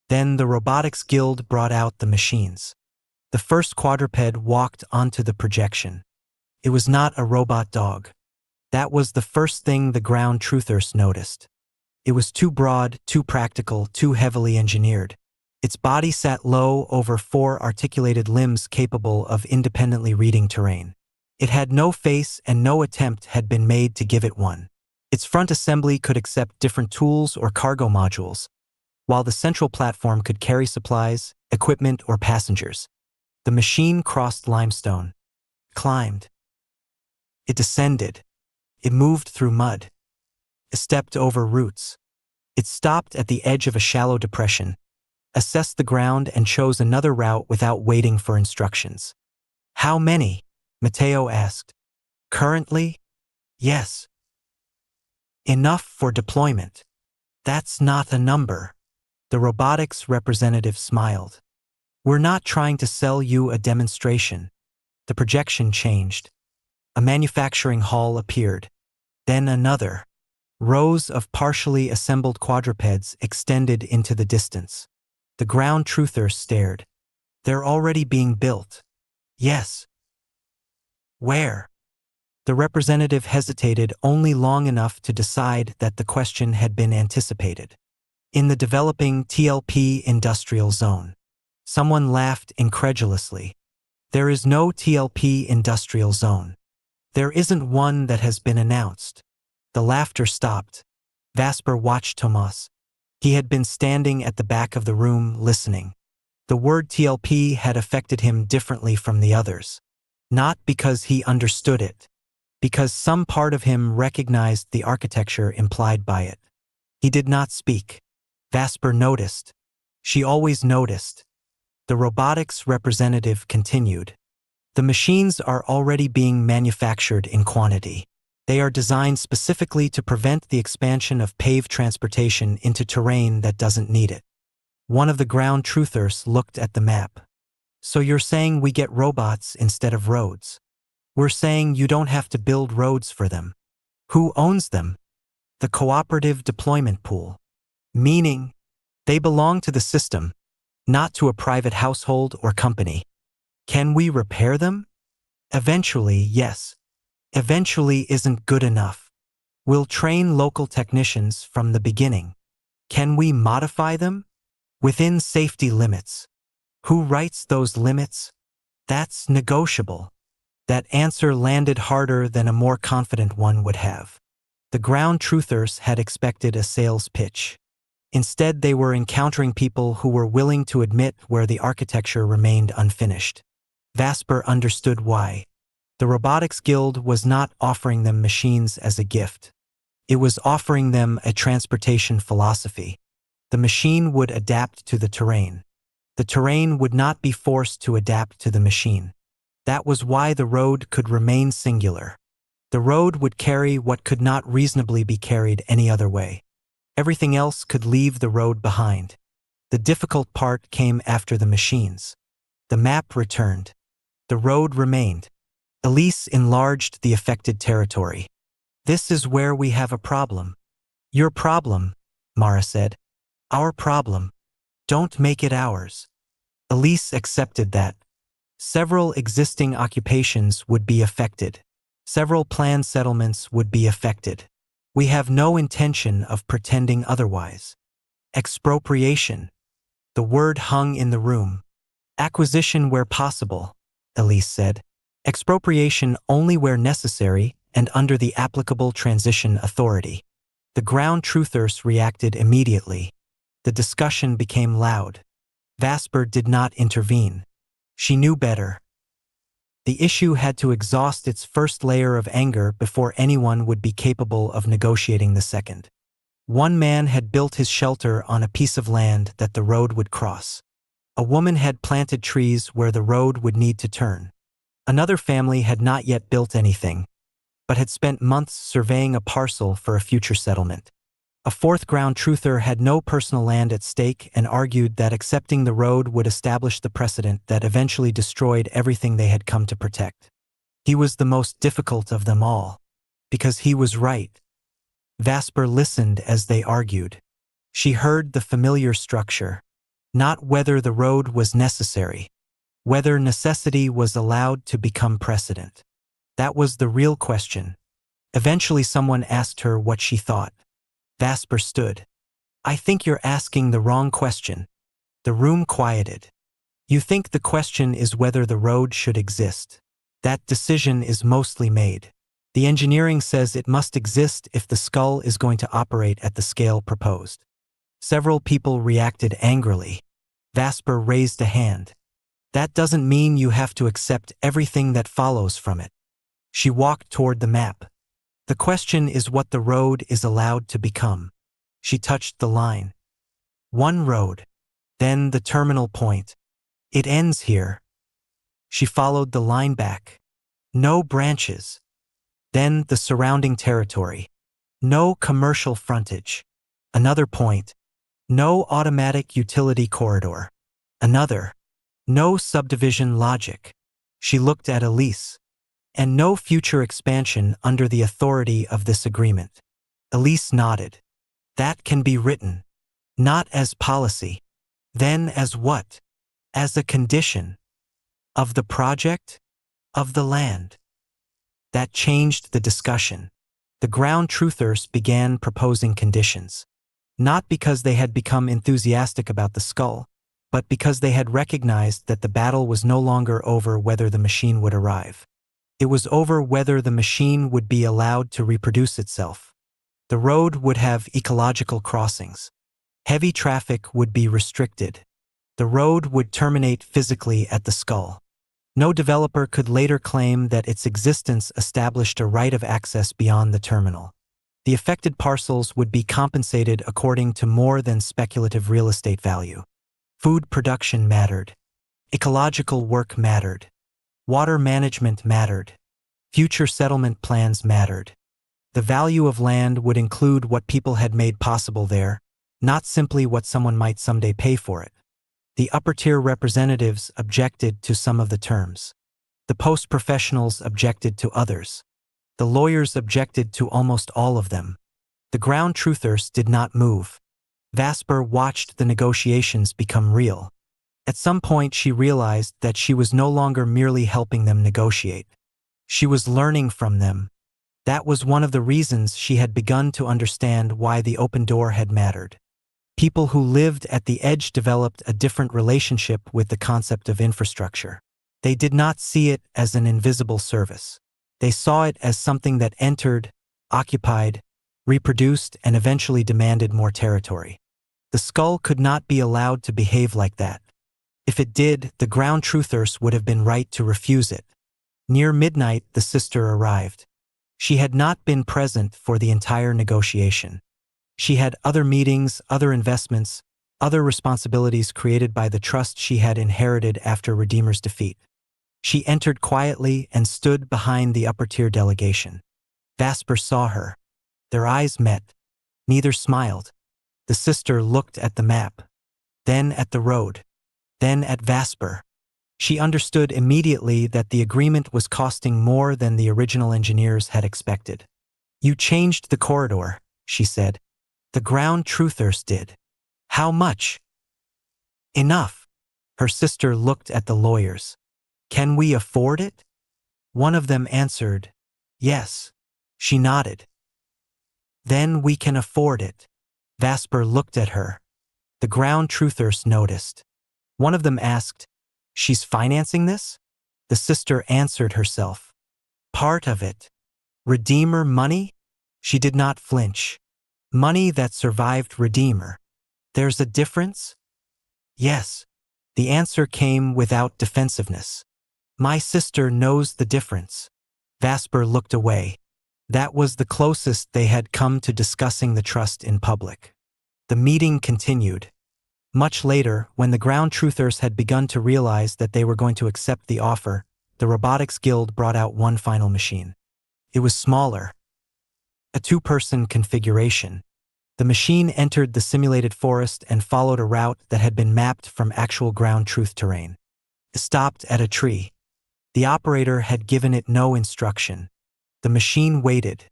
Then the Robotics Guild brought out the machines. The first quadruped walked onto the projection. It was not a robot dog. That was the first thing the ground truthers noticed. It was too broad, too practical, too heavily engineered. Its body sat low over 4 articulated limbs capable of independently reading terrain. It had no face and no attempt had been made to give it one. Its front assembly could accept different tools or cargo modules, while the central platform could carry supplies, equipment, or passengers. The machine crossed limestone, climbed. It descended. It moved through mud. It stepped over roots. It stopped at the edge of a shallow depression, assessed the ground, and chose another route without waiting for instructions. How many? Mateo asked. Currently? Yes. Enough for deployment. That's not a number. The robotics representative smiled. We're not trying to sell you a demonstration. The projection changed. A manufacturing hall appeared. Then another. Rows of partially assembled quadrupeds extended into the distance. The ground truther stared. They're already being built. Yes. Where? The representative hesitated only long enough to decide that the question had been anticipated. In the developing TLP industrial zone. Someone laughed incredulously. There is no TLP industrial zone. There isn't one that has been announced. The laughter stopped. Vasper watched Tomas. He had been standing at the back of the room listening. The word TLP had affected him differently from the others. Not because he understood it, because some part of him recognized the architecture implied by it. He did not speak. Vasper noticed. She always noticed. The robotics representative continued. The machines are already being manufactured in quantity. They are designed specifically to prevent the expansion of paved transportation into terrain that doesn't need it. One of the ground truthers looked at the map. So you're saying we get robots instead of roads? We're saying you don't have to build roads for them. Who owns them? The cooperative deployment pool. Meaning, they belong to the system, not to a private household or company. Can we repair them? Eventually, yes. Eventually isn't good enough. We'll train local technicians from the beginning. Can we modify them? Within safety limits. Who writes those limits? That's negotiable. That answer landed harder than a more confident one would have. The ground truthers had expected a sales pitch. Instead, they were encountering people who were willing to admit where the architecture remained unfinished. Vasper understood why. The Robotics Guild was not offering them machines as a gift. It was offering them a transportation philosophy. The machine would adapt to the terrain. The terrain would not be forced to adapt to the machine. That was why the road could remain singular. The road would carry what could not reasonably be carried any other way. Everything else could leave the road behind. The difficult part came after the machines. The map returned. The road remained. Elise enlarged the affected territory. This is where we have a problem. Your problem, Mara said. Our problem. Don't make it ours. Elise accepted that. Several existing occupations would be affected. Several planned settlements would be affected. We have no intention of pretending otherwise. Expropriation. The word hung in the room. Acquisition where possible, Elise said. Expropriation only where necessary and under the applicable transition authority. The ground truthers reacted immediately. The discussion became loud. Vasper did not intervene. She knew better. The issue had to exhaust its first layer of anger before anyone would be capable of negotiating the second. One man had built his shelter on a piece of land that the road would cross. A woman had planted trees where the road would need to turn. Another family had not yet built anything, but had spent months surveying a parcel for a future settlement. A fourth ground truther had no personal land at stake and argued that accepting the road would establish the precedent that eventually destroyed everything they had come to protect. He was the most difficult of them all, because he was right. Vasper listened as they argued. She heard the familiar structure, not whether the road was necessary, whether necessity was allowed to become precedent. That was the real question. Eventually someone asked her what she thought. Vasper stood. I think you're asking the wrong question. The room quieted. You think the question is whether the road should exist. That decision is mostly made. The engineering says it must exist if the skull is going to operate at the scale proposed. Several people reacted angrily. Vasper raised a hand. That doesn't mean you have to accept everything that follows from it. She walked toward the map. The question is what the road is allowed to become. She touched the line. One road. Then the terminal point. It ends here. She followed the line back. No branches. Then the surrounding territory. No commercial frontage. Another point. No automatic utility corridor. Another. No subdivision logic. She looked at Elise. And no future expansion under the authority of this agreement. Elise nodded. That can be written. Not as policy. Then as what? As a condition. Of the project? Of the land. That changed the discussion. The ground truthers began proposing conditions. Not because they had become enthusiastic about the skull, but because they had recognized that the battle was no longer over whether the machine would arrive. It was over whether the machine would be allowed to reproduce itself. The road would have ecological crossings. Heavy traffic would be restricted. The road would terminate physically at the skull. No developer could later claim that its existence established a right of access beyond the terminal. The affected parcels would be compensated according to more than speculative real estate value. Food production mattered. Ecological work mattered. Water management mattered. Future settlement plans mattered. The value of land would include what people had made possible there, not simply what someone might someday pay for it. The upper-tier representatives objected to some of the terms. The post-professionals objected to others. The lawyers objected to almost all of them. The ground truthers did not move. Vasper watched the negotiations become real. At some point she realized that she was no longer merely helping them negotiate. She was learning from them. That was one of the reasons she had begun to understand why the open door had mattered. People who lived at the edge developed a different relationship with the concept of infrastructure. They did not see it as an invisible service. They saw it as something that entered, occupied, reproduced, and eventually demanded more territory. The skull could not be allowed to behave like that. If it did, the ground truthers would have been right to refuse it. Near midnight, the sister arrived. She had not been present for the entire negotiation. She had other meetings, other investments, other responsibilities created by the trust she had inherited after Redeemer's defeat. She entered quietly and stood behind the upper-tier delegation. Vasper saw her. Their eyes met. Neither smiled. The sister looked at the map, then at the road, then at Vasper. She understood immediately that the agreement was costing more than the original engineers had expected. "You changed the corridor," she said. "The ground truthers did. How much?" "Enough." Her sister looked at the lawyers. "Can we afford it?" One of them answered, "Yes." She nodded. "Then we can afford it." Vasper looked at her. The ground truthers noticed. One of them asked, "She's financing this?" The sister answered herself, "Part of it." "Redeemer money?" She did not flinch. "Money that survived Redeemer. There's a difference?" "Yes." The answer came without defensiveness. "My sister knows the difference." Vasper looked away. That was the closest they had come to discussing the trust in public. The meeting continued. Much later, when the ground truthers had begun to realize that they were going to accept the offer, the Robotics Guild brought out one final machine. It was smaller. A two-person configuration. The machine entered the simulated forest and followed a route that had been mapped from actual ground truth terrain. It stopped at a tree. The operator had given it no instruction. The machine waited.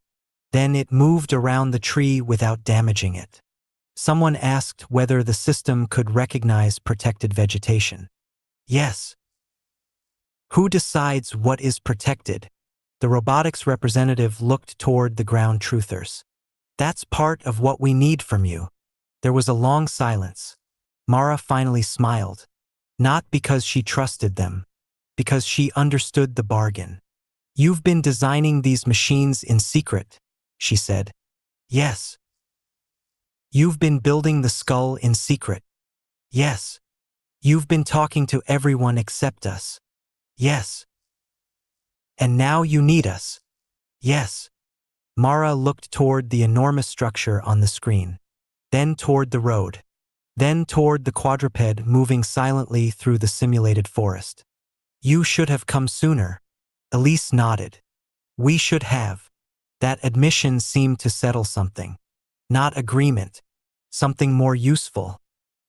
Then it moved around the tree without damaging it. Someone asked whether the system could recognize protected vegetation. Yes. Who decides what is protected? The robotics representative looked toward the ground truthers. That's part of what we need from you. There was a long silence. Mara finally smiled. Not because she trusted them, because she understood the bargain. "You've been designing these machines in secret," she said. "Yes." "You've been building the skull in secret." "Yes." "You've been talking to everyone except us." "Yes." "And now you need us." "Yes." Mara looked toward the enormous structure on the screen, then toward the road, then toward the quadruped moving silently through the simulated forest. "You should have come sooner." Elise nodded. "We should have." That admission seemed to settle something. Not agreement. Something more useful.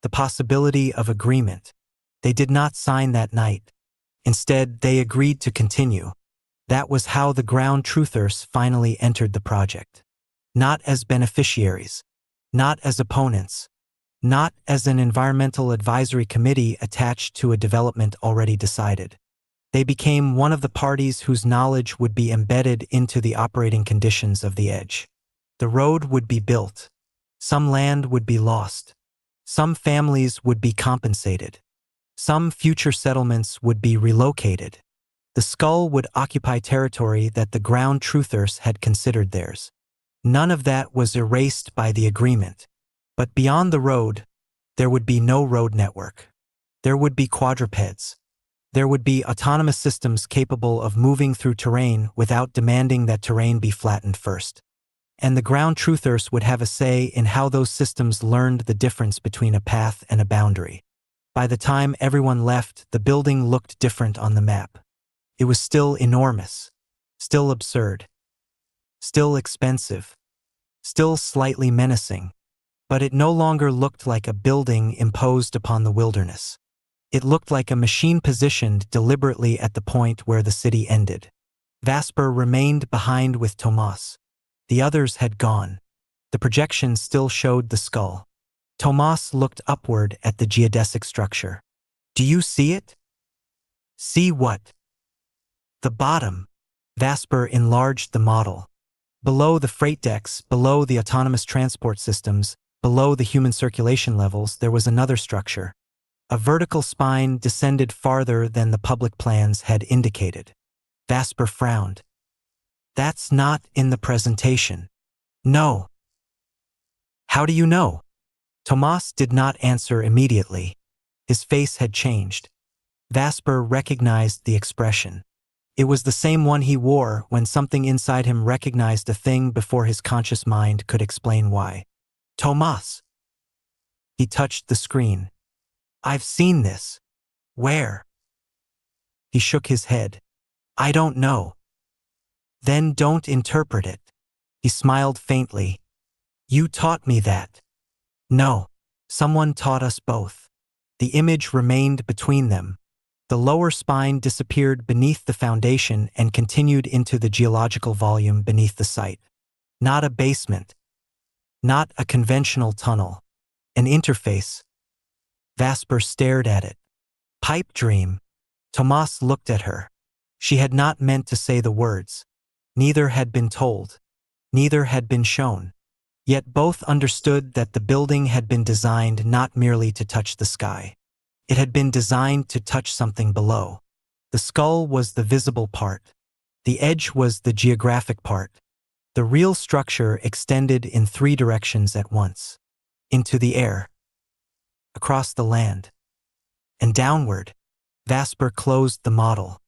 The possibility of agreement. They did not sign that night. Instead, they agreed to continue. That was how the ground truthers finally entered the project. Not as beneficiaries. Not as opponents. Not as an environmental advisory committee attached to a development already decided. They became one of the parties whose knowledge would be embedded into the operating conditions of the edge. The road would be built. Some land would be lost. Some families would be compensated. Some future settlements would be relocated. The skull would occupy territory that the ground truthers had considered theirs. None of that was erased by the agreement. But beyond the road, there would be no road network. There would be quadrupeds. There would be autonomous systems capable of moving through terrain without demanding that terrain be flattened first. And the ground truthers would have a say in how those systems learned the difference between a path and a boundary. By the time everyone left, the building looked different on the map. It was still enormous, still absurd, still expensive, still slightly menacing, but it no longer looked like a building imposed upon the wilderness. It looked like a machine positioned deliberately at the point where the city ended. Vasper remained behind with Tomas. The others had gone. The projection still showed the skull. Tomas looked upward at the geodesic structure. "Do you see it?" "See what?" "The bottom." Vasper enlarged the model. Below the freight decks, below the autonomous transport systems, below the human circulation levels, there was another structure. A vertical spine descended farther than the public plans had indicated. Vasper frowned. "That's not in the presentation." "No." "How do you know?" Tomas did not answer immediately. His face had changed. Vasper recognized the expression. It was the same one he wore when something inside him recognized a thing before his conscious mind could explain why. "Tomas!" He touched the screen. "I've seen this." "Where?" He shook his head. "I don't know." "Then don't interpret it." He smiled faintly. "You taught me that." "No. Someone taught us both." The image remained between them. The lower spine disappeared beneath the foundation and continued into the geological volume beneath the site. Not a basement. Not a conventional tunnel. An interface. Vasper stared at it. "Pipe dream." Tomas looked at her. She had not meant to say the words. Neither had been told. Neither had been shown. Yet both understood that the building had been designed not merely to touch the sky. It had been designed to touch something below. The skull was the visible part. The edge was the geographic part. The real structure extended in 3 directions at once. Into the air. Across the land. And downward. Vasper closed the model.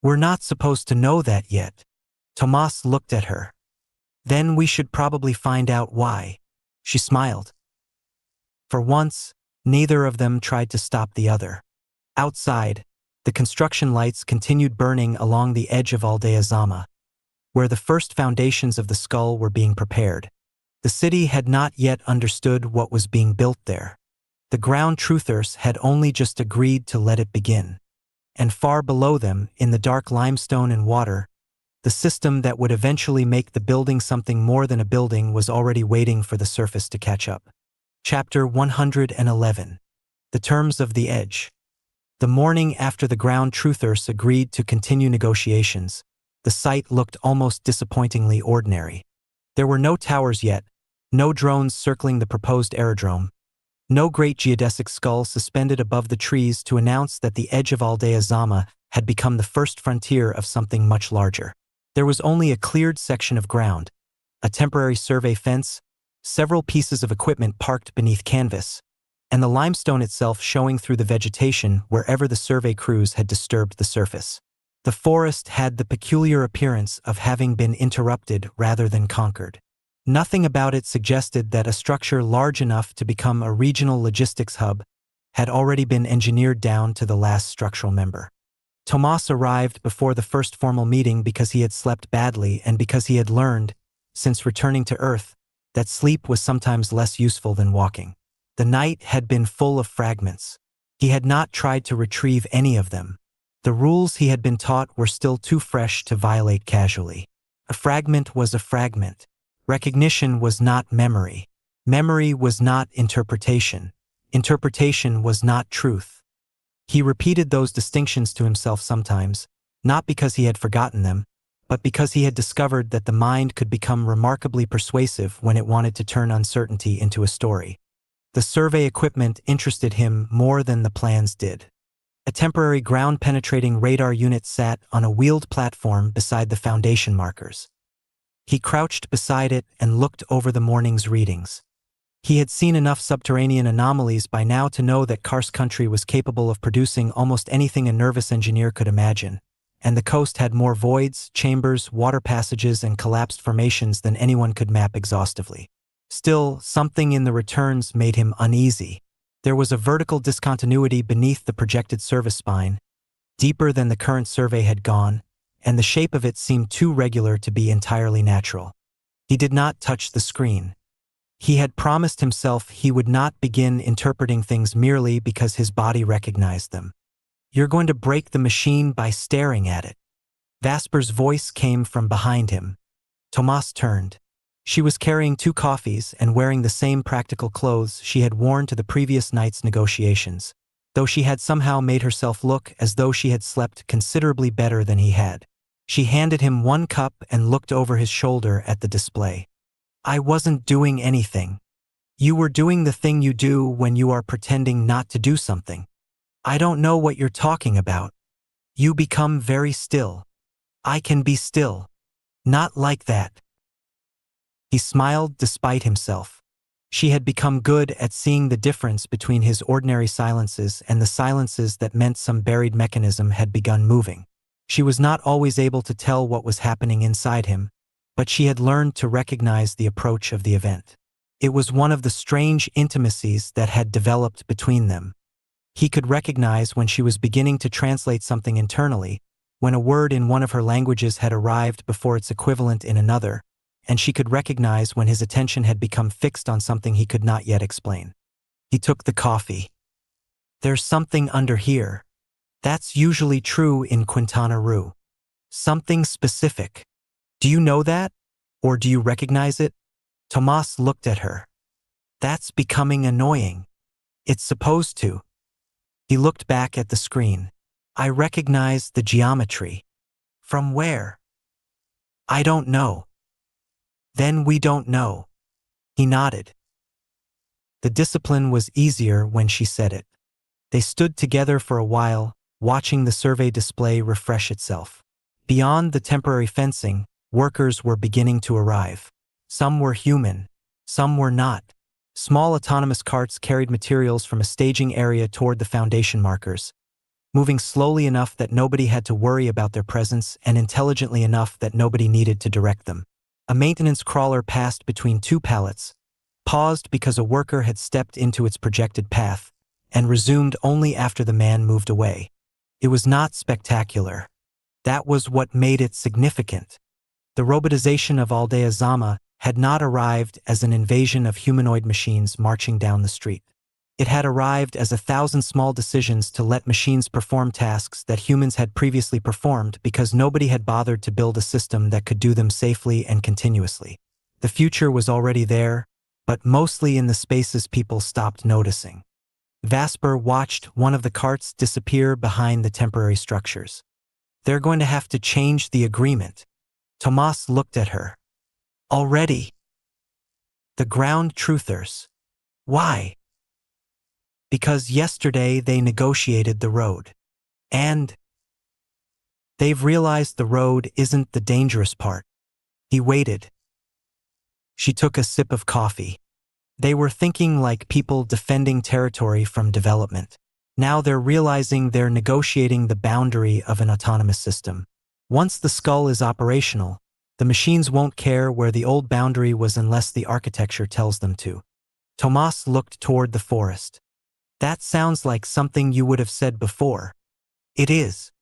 "We're not supposed to know that yet." Tomas looked at her. "Then we should probably find out why." She smiled. For once, neither of them tried to stop the other. Outside, the construction lights continued burning along the edge of Aldea Zama, where the first foundations of the skull were being prepared. The city had not yet understood what was being built there. The ground truthers had only just agreed to let it begin. And far below them, in the dark limestone and water, the system that would eventually make the building something more than a building was already waiting for the surface to catch up. Chapter 111. The Terms of the Edge. The morning after the ground truthers agreed to continue negotiations, the site looked almost disappointingly ordinary. There were no towers yet, no drones circling the proposed aerodrome, No great geodesic skull suspended above the trees to announce that the edge of Aldea Zama had become the first frontier of something much larger. There was only a cleared section of ground, a temporary survey fence, several pieces of equipment parked beneath canvas, and the limestone itself showing through the vegetation wherever the survey crews had disturbed the surface. The forest had the peculiar appearance of having been interrupted rather than conquered. Nothing about it suggested that a structure large enough to become a regional logistics hub had already been engineered down to the last structural member. Tomas arrived before the first formal meeting because he had slept badly and because he had learned, since returning to Earth, that sleep was sometimes less useful than walking. The night had been full of fragments. He had not tried to retrieve any of them. The rules he had been taught were still too fresh to violate casually. A fragment was a fragment. Recognition was not memory. Memory was not interpretation. Interpretation was not truth. He repeated those distinctions to himself sometimes, not because he had forgotten them, but because he had discovered that the mind could become remarkably persuasive when it wanted to turn uncertainty into a story. The survey equipment interested him more than the plans did. A temporary ground-penetrating radar unit sat on a wheeled platform beside the foundation markers. He crouched beside it and looked over the morning's readings. He had seen enough subterranean anomalies by now to know that Karst country was capable of producing almost anything a nervous engineer could imagine, and the coast had more voids, chambers, water passages, and collapsed formations than anyone could map exhaustively. Still, something in the returns made him uneasy. There was a vertical discontinuity beneath the projected service spine, deeper than the current survey had gone, and the shape of it seemed too regular to be entirely natural. He did not touch the screen. He had promised himself he would not begin interpreting things merely because his body recognized them. "You're going to break the machine by staring at it." Vasper's voice came from behind him. Tomas turned. She was carrying 2 coffees and wearing the same practical clothes she had worn to the previous night's negotiations, though she had somehow made herself look as though she had slept considerably better than he had. She handed him 1 cup and looked over his shoulder at the display. "I wasn't doing anything. You were doing the thing you do when you are pretending not to do something. I don't know what you're talking about. You become very still. I can be still. Not like that." He smiled despite himself. She had become good at seeing the difference between his ordinary silences and the silences that meant some buried mechanism had begun moving. She was not always able to tell what was happening inside him, but she had learned to recognize the approach of the event. It was one of the strange intimacies that had developed between them. He could recognize when she was beginning to translate something internally, when a word in one of her languages had arrived before its equivalent in another, and she could recognize when his attention had become fixed on something he could not yet explain. He took the coffee. "There's something under here. That's usually true in Quintana Roo. Something specific. Do you know that? Or do you recognize it?" Tomas looked at her. "That's becoming annoying. It's supposed to." He looked back at the screen. "I recognize the geometry." "From where?" "I don't know." "Then we don't know." He nodded. The discipline was easier when she said it. They stood together for a while, watching the survey display refresh itself. Beyond the temporary fencing, workers were beginning to arrive. Some were human, some were not. Small autonomous carts carried materials from a staging area toward the foundation markers, moving slowly enough that nobody had to worry about their presence and intelligently enough that nobody needed to direct them. A maintenance crawler passed between 2 pallets, paused because a worker had stepped into its projected path, and resumed only after the man moved away. It was not spectacular. That was what made it significant. The robotization of Aldea Zama had not arrived as an invasion of humanoid machines marching down the street. It had arrived as 1,000 small decisions to let machines perform tasks that humans had previously performed because nobody had bothered to build a system that could do them safely and continuously. The future was already there, but mostly in the spaces people stopped noticing. Vasper watched one of the carts disappear behind the temporary structures. "They're going to have to change the agreement." Tomas looked at her. "Already?" "The ground truthers." "Why?" Because yesterday they negotiated the road. And they've realized the road isn't the dangerous part. He waited. She took a sip of coffee. They were thinking like people defending territory from development. Now they're realizing they're negotiating the boundary of an autonomous system. Once the skull is operational, the machines won't care where the old boundary was unless the architecture tells them to. Tomas looked toward the forest. That sounds like something you would have said before. It is.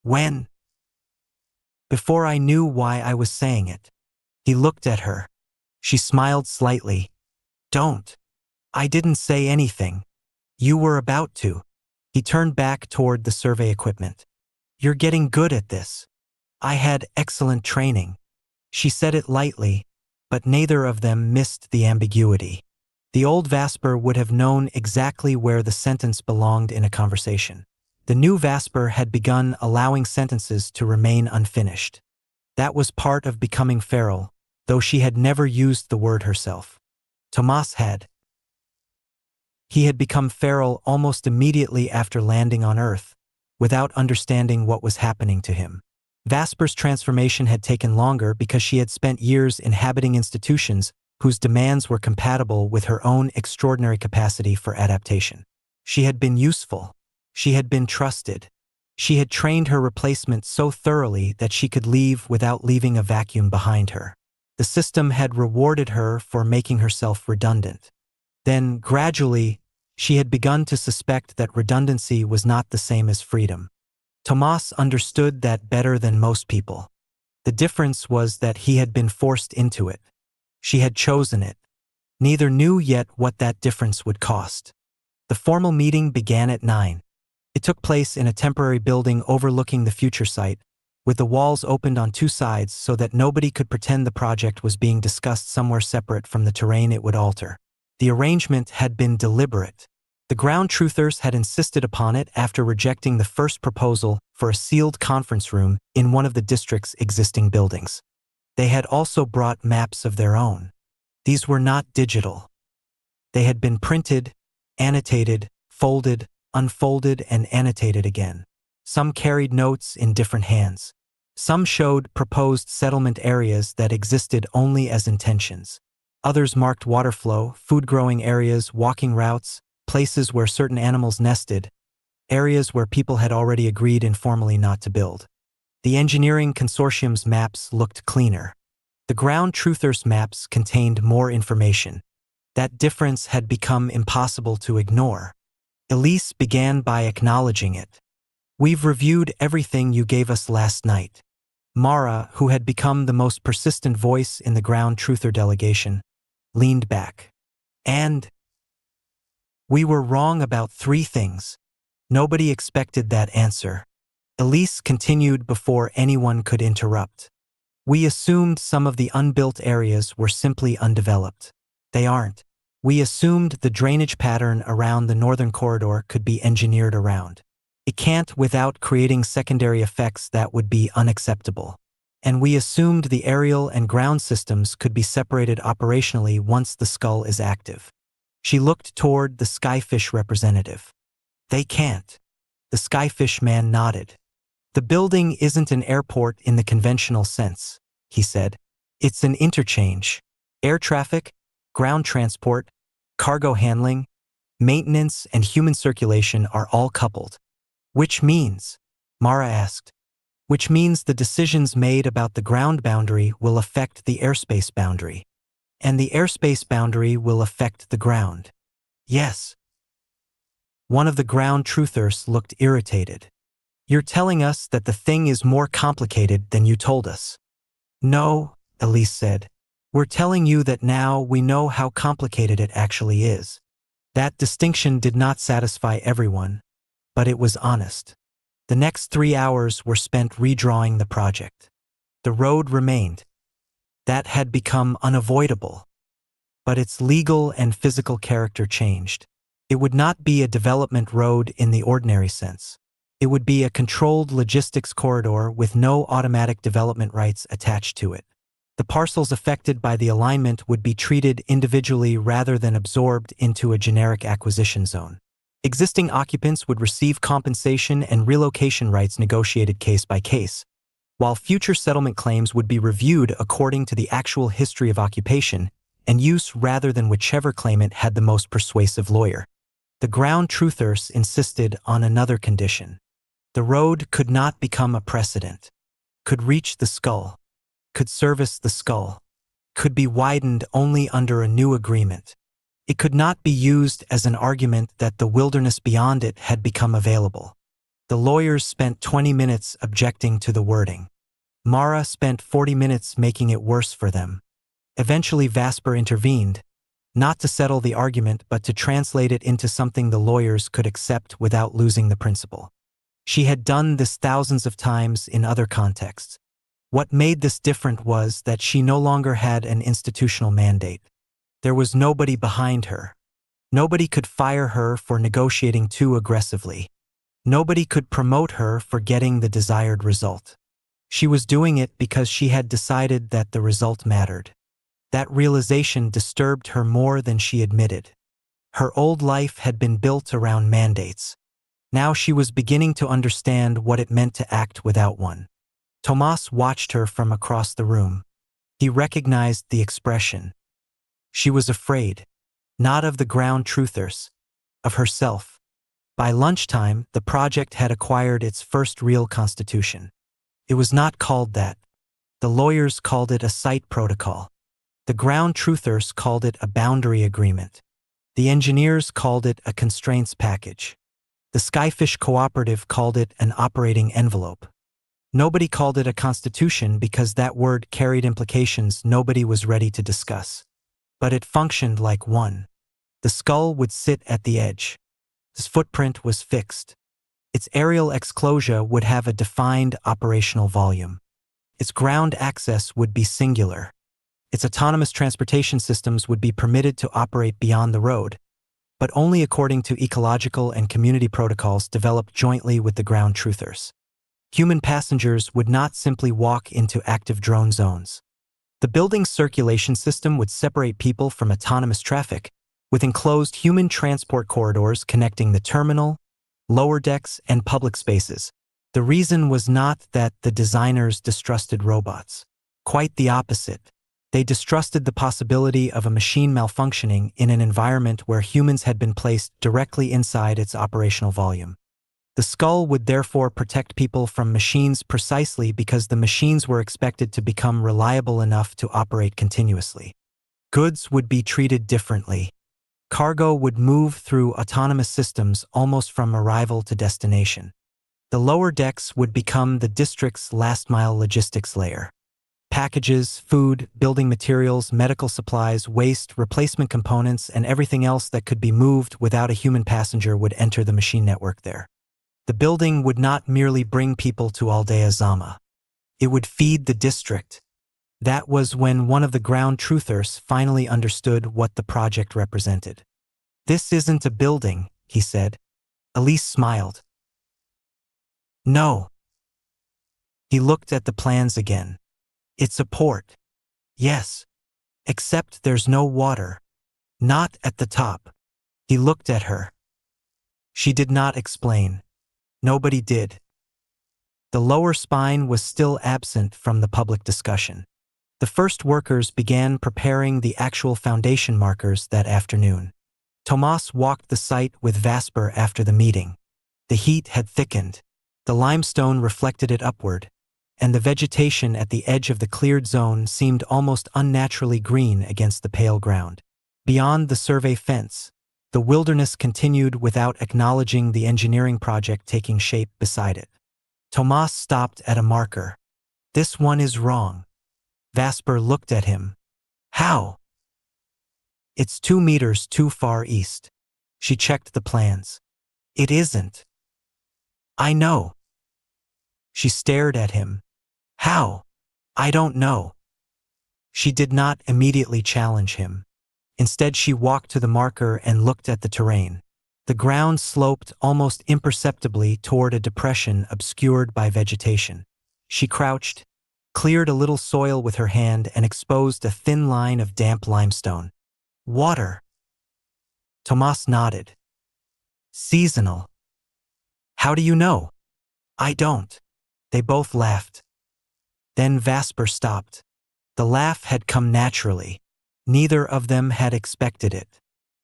When? Before I knew why I was saying it. He looked at her. She smiled slightly. Don't. I didn't say anything. You were about to. He turned back toward the survey equipment. You're getting good at this. I had excellent training. She said it lightly, but neither of them missed the ambiguity. The old Vasper would have known exactly where the sentence belonged in a conversation. The new Vasper had begun allowing sentences to remain unfinished. That was part of becoming feral, though she had never used the word herself. Tomas had. He had become feral almost immediately after landing on Earth, without understanding what was happening to him. Vasper's transformation had taken longer because she had spent years inhabiting institutions whose demands were compatible with her own extraordinary capacity for adaptation. She had been useful. She had been trusted. She had trained her replacement so thoroughly that she could leave without leaving a vacuum behind her. The system had rewarded her for making herself redundant. Then, gradually, she had begun to suspect that redundancy was not the same as freedom. Tomas understood that better than most people. The difference was that he had been forced into it. She had chosen it. Neither knew yet what that difference would cost. The formal meeting began at 9. It took place in a temporary building overlooking the future site, with the walls opened on two sides so that nobody could pretend the project was being discussed somewhere separate from the terrain it would alter. The arrangement had been deliberate. The ground truthers had insisted upon it after rejecting the first proposal for a sealed conference room in one of the district's existing buildings. They had also brought maps of their own. These were not digital. They had been printed, annotated, folded, unfolded, and annotated again. Some carried notes in different hands. Some showed proposed settlement areas that existed only as intentions. Others marked water flow, food-growing areas, walking routes, places where certain animals nested, areas where people had already agreed informally not to build. The engineering consortium's maps looked cleaner. The ground truthers' maps contained more information. That difference had become impossible to ignore. Elise began by acknowledging it. We've reviewed everything you gave us last night. Mara, who had become the most persistent voice in the ground truther delegation, leaned back. And we were wrong about 3 things. Nobody expected that answer. Elise continued before anyone could interrupt. We assumed some of the unbuilt areas were simply undeveloped. They aren't. We assumed the drainage pattern around the northern corridor could be engineered around. It can't without creating secondary effects that would be unacceptable. And we assumed the aerial and ground systems could be separated operationally once the skull is active. She looked toward the Skyfish representative. They can't. The Skyfish man nodded. The building isn't an airport in the conventional sense, he said. It's an interchange. Air traffic, ground transport, cargo handling, maintenance, and human circulation are all coupled. Which means, Mara asked, which means the decisions made about the ground boundary will affect the airspace boundary. And the airspace boundary will affect the ground. Yes. One of the ground truthers looked irritated. You're telling us that the thing is more complicated than you told us. No, Elise said. We're telling you that now we know how complicated it actually is. That distinction did not satisfy everyone, but it was honest. The next 3 hours were spent redrawing the project. The road remained. That had become unavoidable. But its legal and physical character changed. It would not be a development road in the ordinary sense. It would be a controlled logistics corridor with no automatic development rights attached to it. The parcels affected by the alignment would be treated individually rather than absorbed into a generic acquisition zone. Existing occupants would receive compensation and relocation rights negotiated case by case, while future settlement claims would be reviewed according to the actual history of occupation and use rather than whichever claimant had the most persuasive lawyer. The ground truthers insisted on another condition. The road could not become a precedent, could reach the skull, could service the skull, could be widened only under a new agreement. It could not be used as an argument that the wilderness beyond it had become available. The lawyers spent 20 minutes objecting to the wording. Mara spent 40 minutes making it worse for them. Eventually Vasper intervened, not to settle the argument but to translate it into something the lawyers could accept without losing the principle. She had done this thousands of times in other contexts. What made this different was that she no longer had an institutional mandate. There was nobody behind her. Nobody could fire her for negotiating too aggressively. Nobody could promote her for getting the desired result. She was doing it because she had decided that the result mattered. That realization disturbed her more than she admitted. Her old life had been built around mandates. Now she was beginning to understand what it meant to act without one. Tomas watched her from across the room. He recognized the expression. She was afraid, not of the ground truthers, of herself. By lunchtime, the project had acquired its first real constitution. It was not called that. The lawyers called it a site protocol. The ground truthers called it a boundary agreement. The engineers called it a constraints package. The Skyfish Cooperative called it an operating envelope. Nobody called it a constitution because that word carried implications nobody was ready to discuss. But it functioned like one. The skull would sit at the edge. Its footprint was fixed. Its aerial exclosure would have a defined operational volume. Its ground access would be singular. Its autonomous transportation systems would be permitted to operate beyond the road, but only according to ecological and community protocols developed jointly with the ground truthers. Human passengers would not simply walk into active drone zones. The building's circulation system would separate people from autonomous traffic, with enclosed human transport corridors connecting the terminal, lower decks, and public spaces. The reason was not that the designers distrusted robots. Quite the opposite. They distrusted the possibility of a machine malfunctioning in an environment where humans had been placed directly inside its operational volume. The skull would therefore protect people from machines precisely because the machines were expected to become reliable enough to operate continuously. Goods would be treated differently. Cargo would move through autonomous systems almost from arrival to destination. The lower decks would become the district's last-mile logistics layer. Packages, food, building materials, medical supplies, waste, replacement components, and everything else that could be moved without a human passenger would enter the machine network there. The building would not merely bring people to Aldea Zama. It would feed the district. That was when one of the ground truthers finally understood what the project represented. "This isn't a building," he said. Elise smiled. "No." He looked at the plans again. "It's a port." "Yes. Except there's no water. Not at the top." He looked at her. She did not explain. Nobody did. The lower spine was still absent from the public discussion. The first workers began preparing the actual foundation markers that afternoon. Tomas walked the site with Vasper after the meeting. The heat had thickened. The limestone reflected it upward, and the vegetation at the edge of the cleared zone seemed almost unnaturally green against the pale ground. Beyond the survey fence, the wilderness continued without acknowledging the engineering project taking shape beside it. Tomas stopped at a marker. "This one is wrong." Vasper looked at him. "How?" "It's 2 meters too far east." She checked the plans. "It isn't." "I know." She stared at him. "How?" "I don't know." She did not immediately challenge him. Instead, she walked to the marker and looked at the terrain. The ground sloped almost imperceptibly toward a depression obscured by vegetation. She crouched, cleared a little soil with her hand, and exposed a thin line of damp limestone. "Water." Tomas nodded. Seasonal. How do you know? I don't. They both laughed. Then Vasper stopped. The laugh had come naturally. Neither of them had expected it.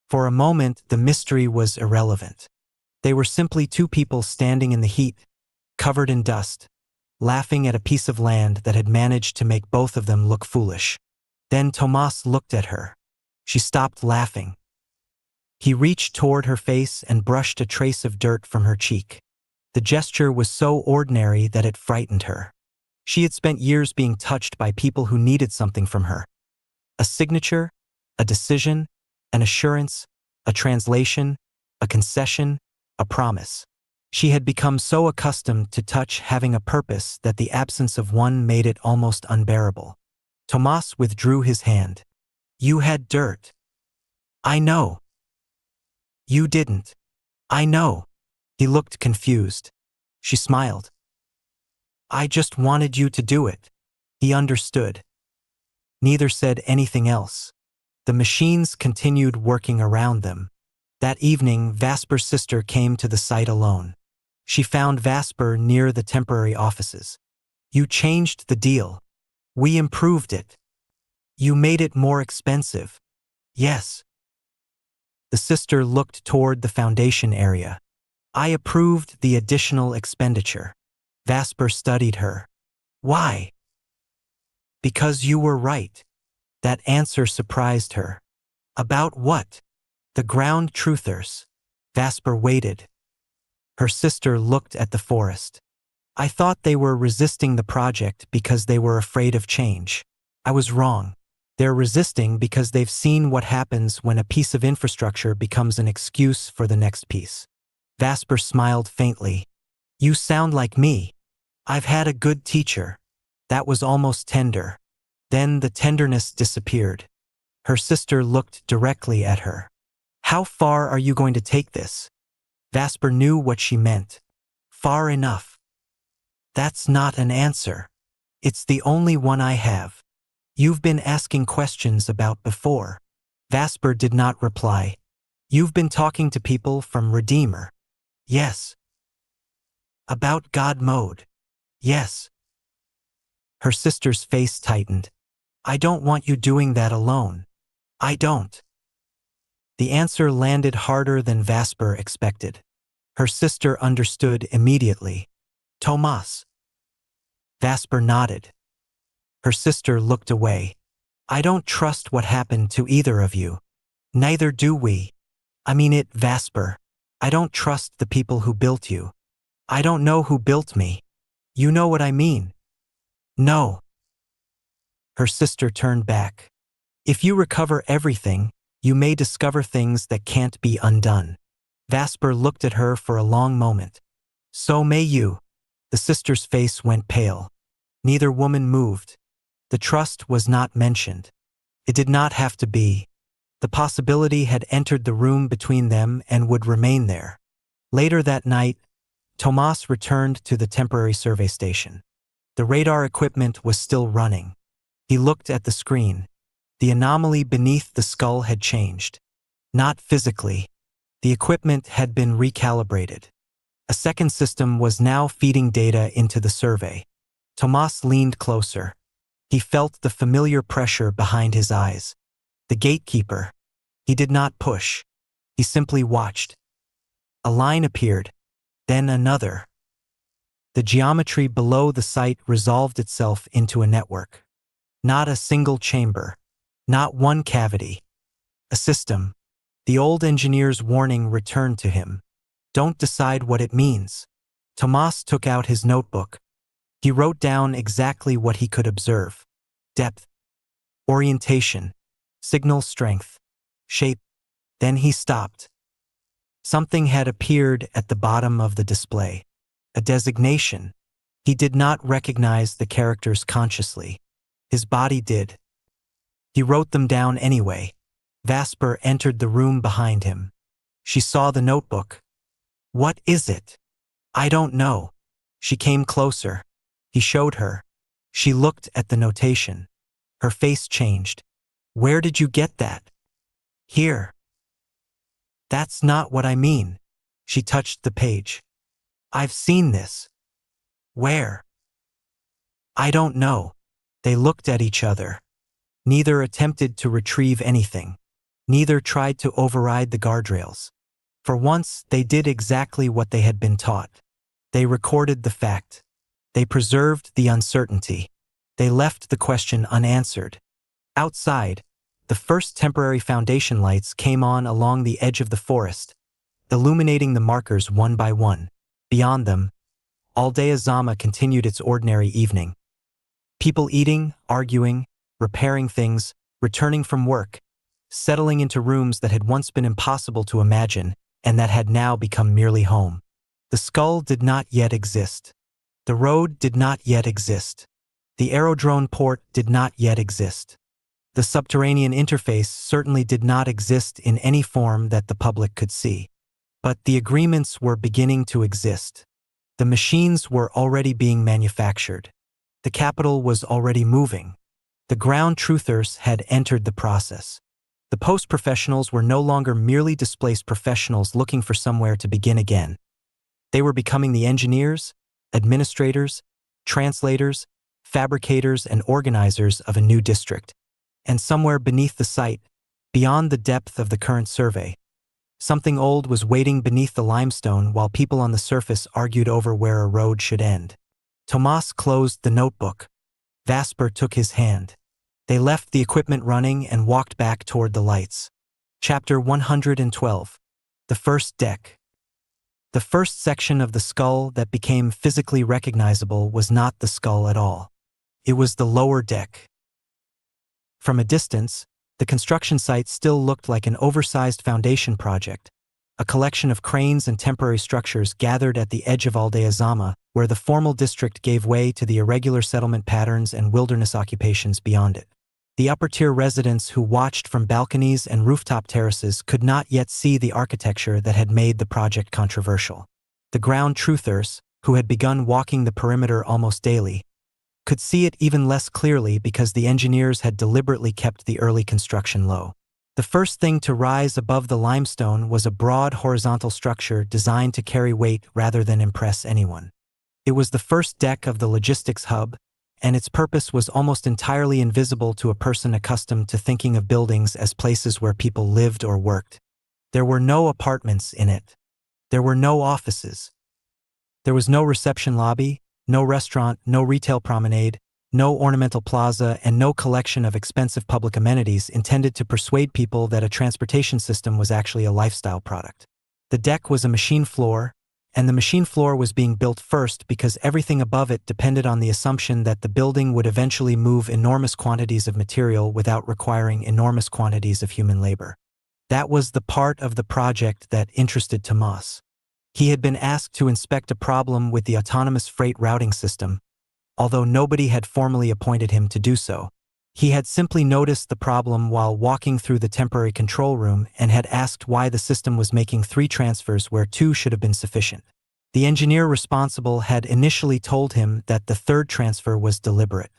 For a moment, the mystery was irrelevant. They were simply two people standing in the heat, covered in dust, laughing at a piece of land that had managed to make both of them look foolish. Then Tomas looked at her. She stopped laughing. He reached toward her face and brushed a trace of dirt from her cheek. The gesture was so ordinary that it frightened her. She had spent years being touched by people who needed something from her. A signature, a decision, an assurance, a translation, a concession, a promise. She had become so accustomed to touch having a purpose that the absence of one made it almost unbearable. Tomas withdrew his hand. You had dirt. I know. You didn't. I know. He looked confused. She smiled. I just wanted you to do it. He understood. Neither said anything else. The machines continued working around them. That evening, Vasper's sister came to the site alone. She found Vasper near the temporary offices. You changed the deal. We improved it. You made it more expensive. Yes. The sister looked toward the foundation area. I approved the additional expenditure. Vasper studied her. Why? Because you were right. That answer surprised her. About what? The ground truthers. Vasper waited. Her sister looked at the forest. I thought they were resisting the project because they were afraid of change. I was wrong. They're resisting because they've seen what happens when a piece of infrastructure becomes an excuse for the next piece. Vasper smiled faintly. You sound like me. I've had a good teacher. That was almost tender. Then the tenderness disappeared. Her sister looked directly at her. How far are you going to take this? Vasper knew what she meant. Far enough. That's not an answer. It's the only one I have. You've been asking questions about before. Vasper did not reply. You've been talking to people from Redeemer. Yes. About God mode. Yes. Her sister's face tightened. I don't want you doing that alone. I don't. The answer landed harder than Vasper expected. Her sister understood immediately. Tomas. Vasper nodded. Her sister looked away. I don't trust what happened to either of you. Neither do we. I mean it, Vasper. I don't trust the people who built you. I don't know who built me. You know what I mean? No. Her sister turned back. If you recover everything, you may discover things that can't be undone. Vasper looked at her for a long moment. So may you. The sister's face went pale. Neither woman moved. The trust was not mentioned. It did not have to be. The possibility had entered the room between them and would remain there. Later that night, Tomas returned to the temporary survey station. The radar equipment was still running. He looked at the screen. The anomaly beneath the skull had changed. Not physically. The equipment had been recalibrated. A second system was now feeding data into the survey. Tomas leaned closer. He felt the familiar pressure behind his eyes. The gatekeeper. He did not push. He simply watched. A line appeared, then another. The geometry below the site resolved itself into a network. Not a single chamber. Not one cavity. A system. The old engineer's warning returned to him. Don't decide what it means. Tomas took out his notebook. He wrote down exactly what he could observe. Depth, orientation, signal strength, shape. Then he stopped. Something had appeared at the bottom of the display. A designation. He did not recognize the characters consciously. His body did. He wrote them down anyway. Vasper entered the room behind him. She saw the notebook. What is it? I don't know. She came closer. He showed her. She looked at the notation. Her face changed. Where did you get that? Here. That's not what I mean. She touched the page. I've seen this. Where? I don't know. They looked at each other. Neither attempted to retrieve anything. Neither tried to override the guardrails. For once, they did exactly what they had been taught. They recorded the fact. They preserved the uncertainty. They left the question unanswered. Outside, the first temporary foundation lights came on along the edge of the forest, illuminating the markers one by one. Beyond them, Aldea Zama continued its ordinary evening. People eating, arguing, repairing things, returning from work, settling into rooms that had once been impossible to imagine and that had now become merely home. The skull did not yet exist. The road did not yet exist. The aerodrome port did not yet exist. The subterranean interface certainly did not exist in any form that the public could see. But the agreements were beginning to exist. The machines were already being manufactured. The capital was already moving. The ground truthers had entered the process. The post-professionals were no longer merely displaced professionals looking for somewhere to begin again. They were becoming the engineers, administrators, translators, fabricators, and organizers of a new district. And somewhere beneath the site, beyond the depth of the current survey, something old was waiting beneath the limestone while people on the surface argued over where a road should end. Tomas closed the notebook. Vasper took his hand. They left the equipment running and walked back toward the lights. Chapter 112. The First Deck. The first section of the skull that became physically recognizable was not the skull at all. It was the lower deck. From a distance, the construction site still looked like an oversized foundation project, a collection of cranes and temporary structures gathered at the edge of Aldea Zama, where the formal district gave way to the irregular settlement patterns and wilderness occupations beyond it. The upper-tier residents who watched from balconies and rooftop terraces could not yet see the architecture that had made the project controversial. The ground truthers, who had begun walking the perimeter almost daily, could see it even less clearly because the engineers had deliberately kept the early construction low. The first thing to rise above the limestone was a broad horizontal structure designed to carry weight rather than impress anyone. It was the first deck of the logistics hub, and its purpose was almost entirely invisible to a person accustomed to thinking of buildings as places where people lived or worked. There were no apartments in it. There were no offices. There was no reception lobby, no restaurant, no retail promenade, no ornamental plaza, and no collection of expensive public amenities intended to persuade people that a transportation system was actually a lifestyle product. The deck was a machine floor, and the machine floor was being built first because everything above it depended on the assumption that the building would eventually move enormous quantities of material without requiring enormous quantities of human labor. That was the part of the project that interested Tomas. He had been asked to inspect a problem with the autonomous freight routing system, although nobody had formally appointed him to do so. He had simply noticed the problem while walking through the temporary control room and had asked why the system was making 3 transfers where 2 should have been sufficient. The engineer responsible had initially told him that the 3rd transfer was deliberate.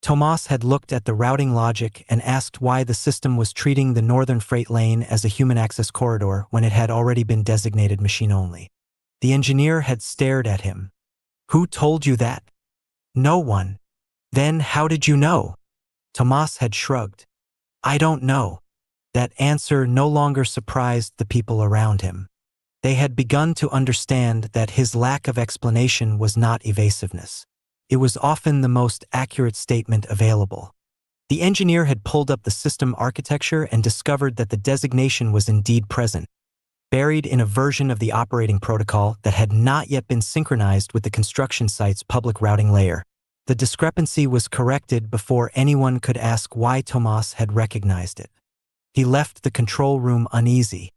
Tomas had looked at the routing logic and asked why the system was treating the northern freight lane as a human access corridor when it had already been designated machine only. The engineer had stared at him. "Who told you that?" "No one." "Then how did you know?" Tomas had shrugged. "I don't know." That answer no longer surprised the people around him. They had begun to understand that his lack of explanation was not evasiveness. It was often the most accurate statement available. The engineer had pulled up the system architecture and discovered that the designation was indeed present, buried in a version of the operating protocol that had not yet been synchronized with the construction site's public routing layer. The discrepancy was corrected before anyone could ask why Tomas had recognized it. He left the control room uneasy.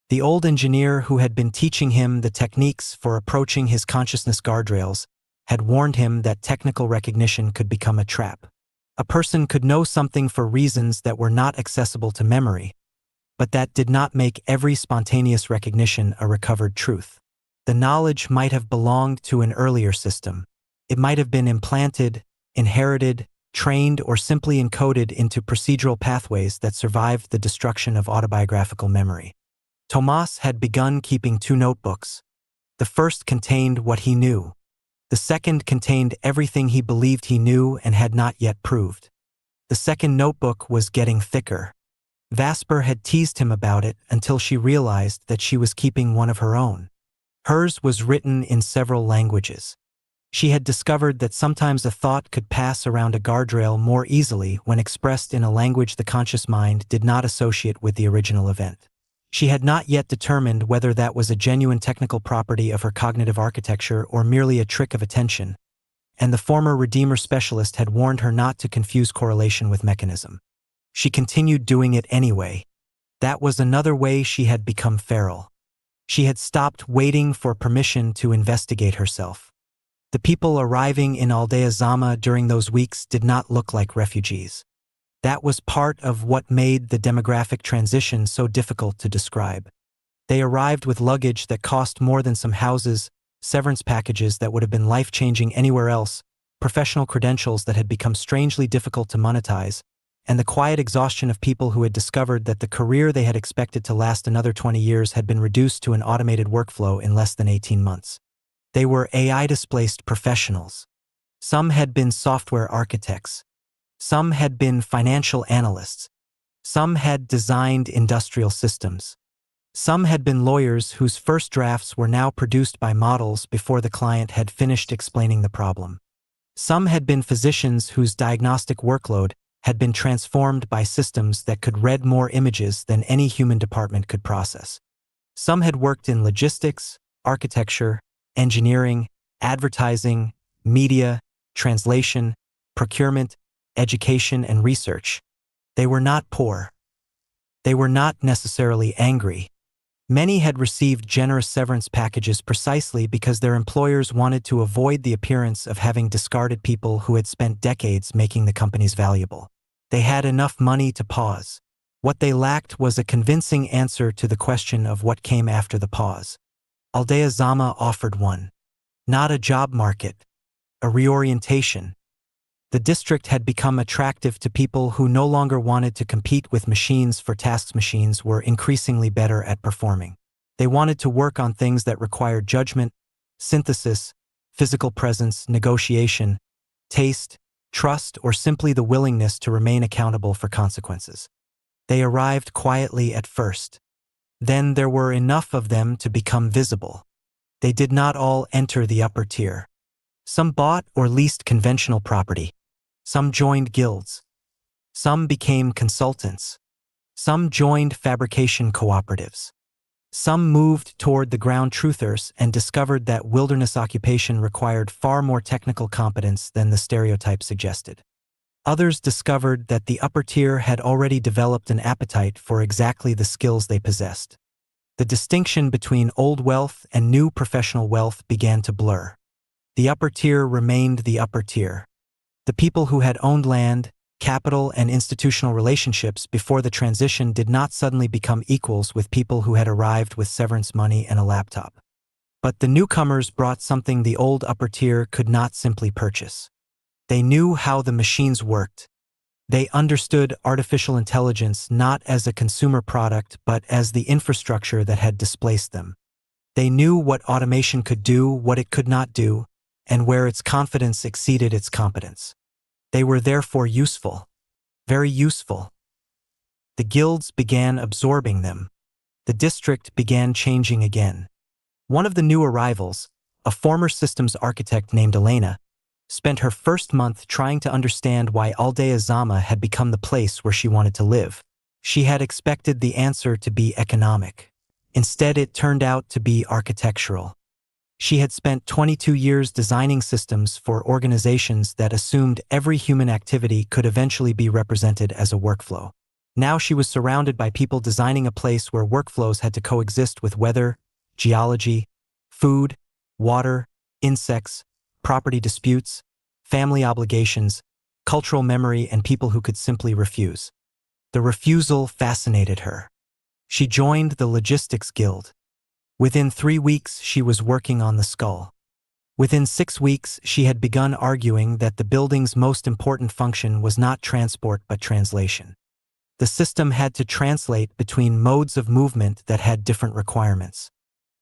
The old engineer who had been teaching him the techniques for approaching his consciousness guardrails had warned him that technical recognition could become a trap. A person could know something for reasons that were not accessible to memory, but that did not make every spontaneous recognition a recovered truth. The knowledge might have belonged to an earlier system. It might have been implanted, inherited, trained, or simply encoded into procedural pathways that survived the destruction of autobiographical memory. Tomas had begun keeping two notebooks. The first contained what he knew. The second contained everything he believed he knew and had not yet proved. The second notebook was getting thicker. Vasper had teased him about it until she realized that she was keeping one of her own. Hers was written in several languages. She had discovered that sometimes a thought could pass around a guardrail more easily when expressed in a language the conscious mind did not associate with the original event. She had not yet determined whether that was a genuine technical property of her cognitive architecture or merely a trick of attention, and the former Redeemer specialist had warned her not to confuse correlation with mechanism. She continued doing it anyway. That was another way she had become feral. She had stopped waiting for permission to investigate herself. The people arriving in Aldea Zama during those weeks did not look like refugees. That was part of what made the demographic transition so difficult to describe. They arrived with luggage that cost more than some houses, severance packages that would have been life-changing anywhere else, professional credentials that had become strangely difficult to monetize, and the quiet exhaustion of people who had discovered that the career they had expected to last another 20 years had been reduced to an automated workflow in less than 18 months. They were AI-displaced professionals. Some had been software architects. Some had been financial analysts. Some had designed industrial systems. Some had been lawyers whose first drafts were now produced by models before the client had finished explaining the problem. Some had been physicians whose diagnostic workload had been transformed by systems that could read more images than any human department could process. Some had worked in logistics, architecture, engineering, advertising, media, translation, procurement, education, and research. They were not poor. They were not necessarily angry. Many had received generous severance packages precisely because their employers wanted to avoid the appearance of having discarded people who had spent decades making the companies valuable. They had enough money to pause. What they lacked was a convincing answer to the question of what came after the pause. Aldea Zama offered one. Not a job market, a reorientation. The district had become attractive to people who no longer wanted to compete with machines for tasks machines were increasingly better at performing. They wanted to work on things that required judgment, synthesis, physical presence, negotiation, taste, trust, or simply the willingness to remain accountable for consequences. They arrived quietly at first. Then there were enough of them to become visible. They did not all enter the upper tier. Some bought or leased conventional property. Some joined guilds. Some became consultants. Some joined fabrication cooperatives. Some moved toward the ground truthers and discovered that wilderness occupation required far more technical competence than the stereotype suggested. Others discovered that the upper tier had already developed an appetite for exactly the skills they possessed. The distinction between old wealth and new professional wealth began to blur. The upper tier remained the upper tier. The people who had owned land, capital, and institutional relationships before the transition did not suddenly become equals with people who had arrived with severance money and a laptop. But the newcomers brought something the old upper tier could not simply purchase. They knew how the machines worked. They understood artificial intelligence not as a consumer product but as the infrastructure that had displaced them. They knew what automation could do, what it could not do, and where its confidence exceeded its competence. They were therefore useful, very useful. The guilds began absorbing them. The district began changing again. One of the new arrivals, a former systems architect named Elena, spent her first month trying to understand why Aldea Zama had become the place where she wanted to live. She had expected the answer to be economic. Instead, it turned out to be architectural. She had spent 22 years designing systems for organizations that assumed every human activity could eventually be represented as a workflow. Now she was surrounded by people designing a place where workflows had to coexist with weather, geology, food, water, insects, property disputes, family obligations, cultural memory, and people who could simply refuse. The refusal fascinated her. She joined the Logistics Guild. Within 3 weeks, she was working on the skull. Within 6 weeks, she had begun arguing that the building's most important function was not transport but translation. The system had to translate between modes of movement that had different requirements.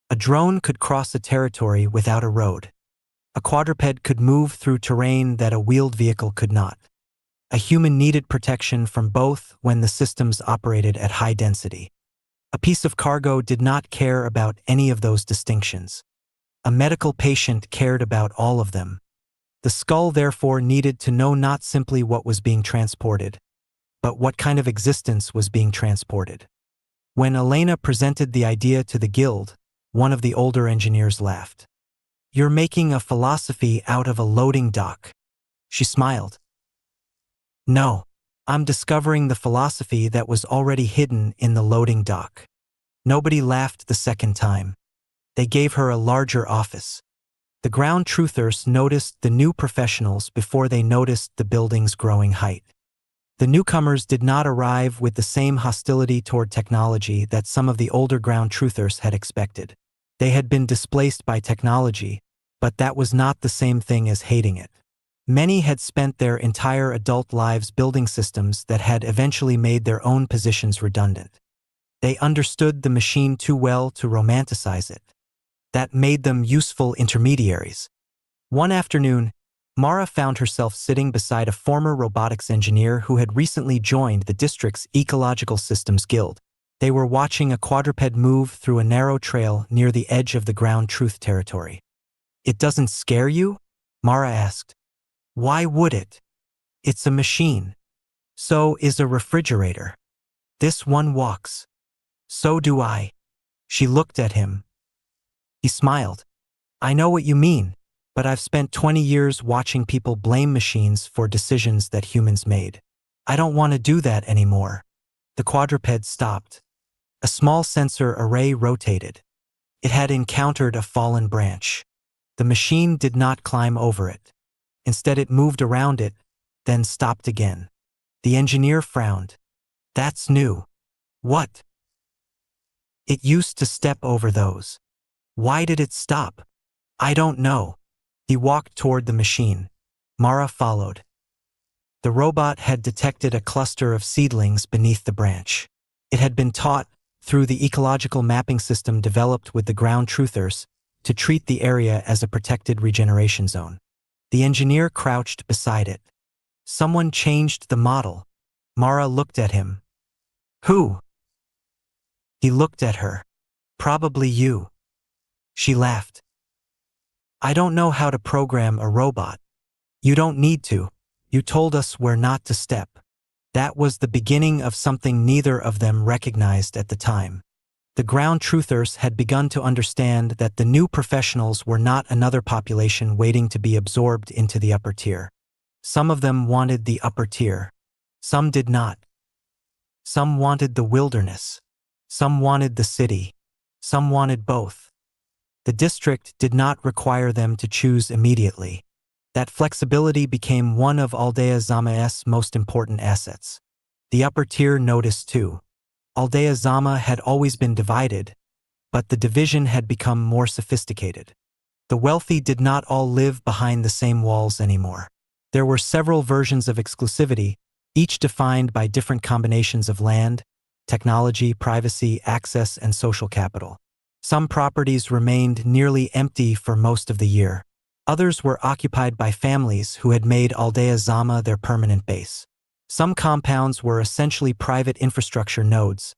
A drone could cross a territory without a road. A quadruped could move through terrain that a wheeled vehicle could not. A human needed protection from both when the systems operated at high density. A piece of cargo did not care about any of those distinctions. A medical patient cared about all of them. The skull therefore needed to know not simply what was being transported, but what kind of existence was being transported. When Elena presented the idea to the guild, one of the older engineers laughed. "You're making a philosophy out of a loading dock." She smiled. "No, I'm discovering the philosophy that was already hidden in the loading dock." Nobody laughed the second time. They gave her a larger office. The ground truthers noticed the new professionals before they noticed the building's growing height. The newcomers did not arrive with the same hostility toward technology that some of the older ground truthers had expected. They had been displaced by technology, but that was not the same thing as hating it. Many had spent their entire adult lives building systems that had eventually made their own positions redundant. They understood the machine too well to romanticize it. That made them useful intermediaries. One afternoon, Mara found herself sitting beside a former robotics engineer who had recently joined the district's Ecological Systems Guild. They were watching a quadruped move through a narrow trail near the edge of the ground truth territory. "It doesn't scare you?" Mara asked. "Why would it? It's a machine. So is a refrigerator. This one walks. So do I." She looked at him. He smiled. "I know what you mean, but I've spent 20 years watching people blame machines for decisions that humans made. I don't want to do that anymore." The quadruped stopped. A small sensor array rotated. It had encountered a fallen branch. The machine did not climb over it. Instead, it moved around it, then stopped again. The engineer frowned. "That's new." "What?" "It used to step over those." "Why did it stop?" "I don't know." He walked toward the machine. Mara followed. The robot had detected a cluster of seedlings beneath the branch. It had been taught, through the ecological mapping system developed with the ground truthers, to treat the area as a protected regeneration zone. The engineer crouched beside it. "Someone changed the model." Mara looked at him. "Who?" He looked at her. "Probably you." She laughed. "I don't know how to program a robot." "You don't need to. You told us where not to step." That was the beginning of something neither of them recognized at the time. The ground truthers had begun to understand that the new professionals were not another population waiting to be absorbed into the upper tier. Some of them wanted the upper tier. Some did not. Some wanted the wilderness. Some wanted the city. Some wanted both. The district did not require them to choose immediately. That flexibility became one of Aldea Zama's most important assets. The upper tier noticed too. Aldea Zama had always been divided, but the division had become more sophisticated. The wealthy did not all live behind the same walls anymore. There were several versions of exclusivity, each defined by different combinations of land, technology, privacy, access, and social capital. Some properties remained nearly empty for most of the year. Others were occupied by families who had made Aldea Zama their permanent base. Some compounds were essentially private infrastructure nodes,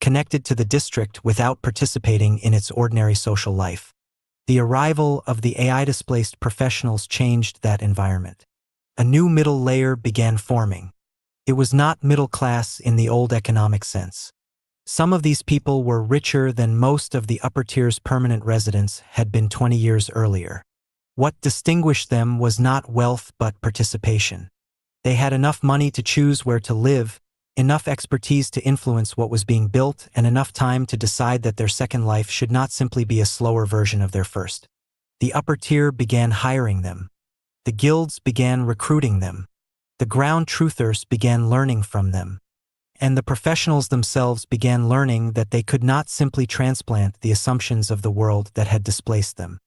connected to the district without participating in its ordinary social life. The arrival of the AI-displaced professionals changed that environment. A new middle layer began forming. It was not middle class in the old economic sense. Some of these people were richer than most of the upper tier's permanent residents had been 20 years earlier. What distinguished them was not wealth but participation. They had enough money to choose where to live, enough expertise to influence what was being built, and enough time to decide that their second life should not simply be a slower version of their first. The upper tier began hiring them. The guilds began recruiting them. The ground truthers began learning from them. And the professionals themselves began learning that they could not simply transplant the assumptions of the world that had displaced them.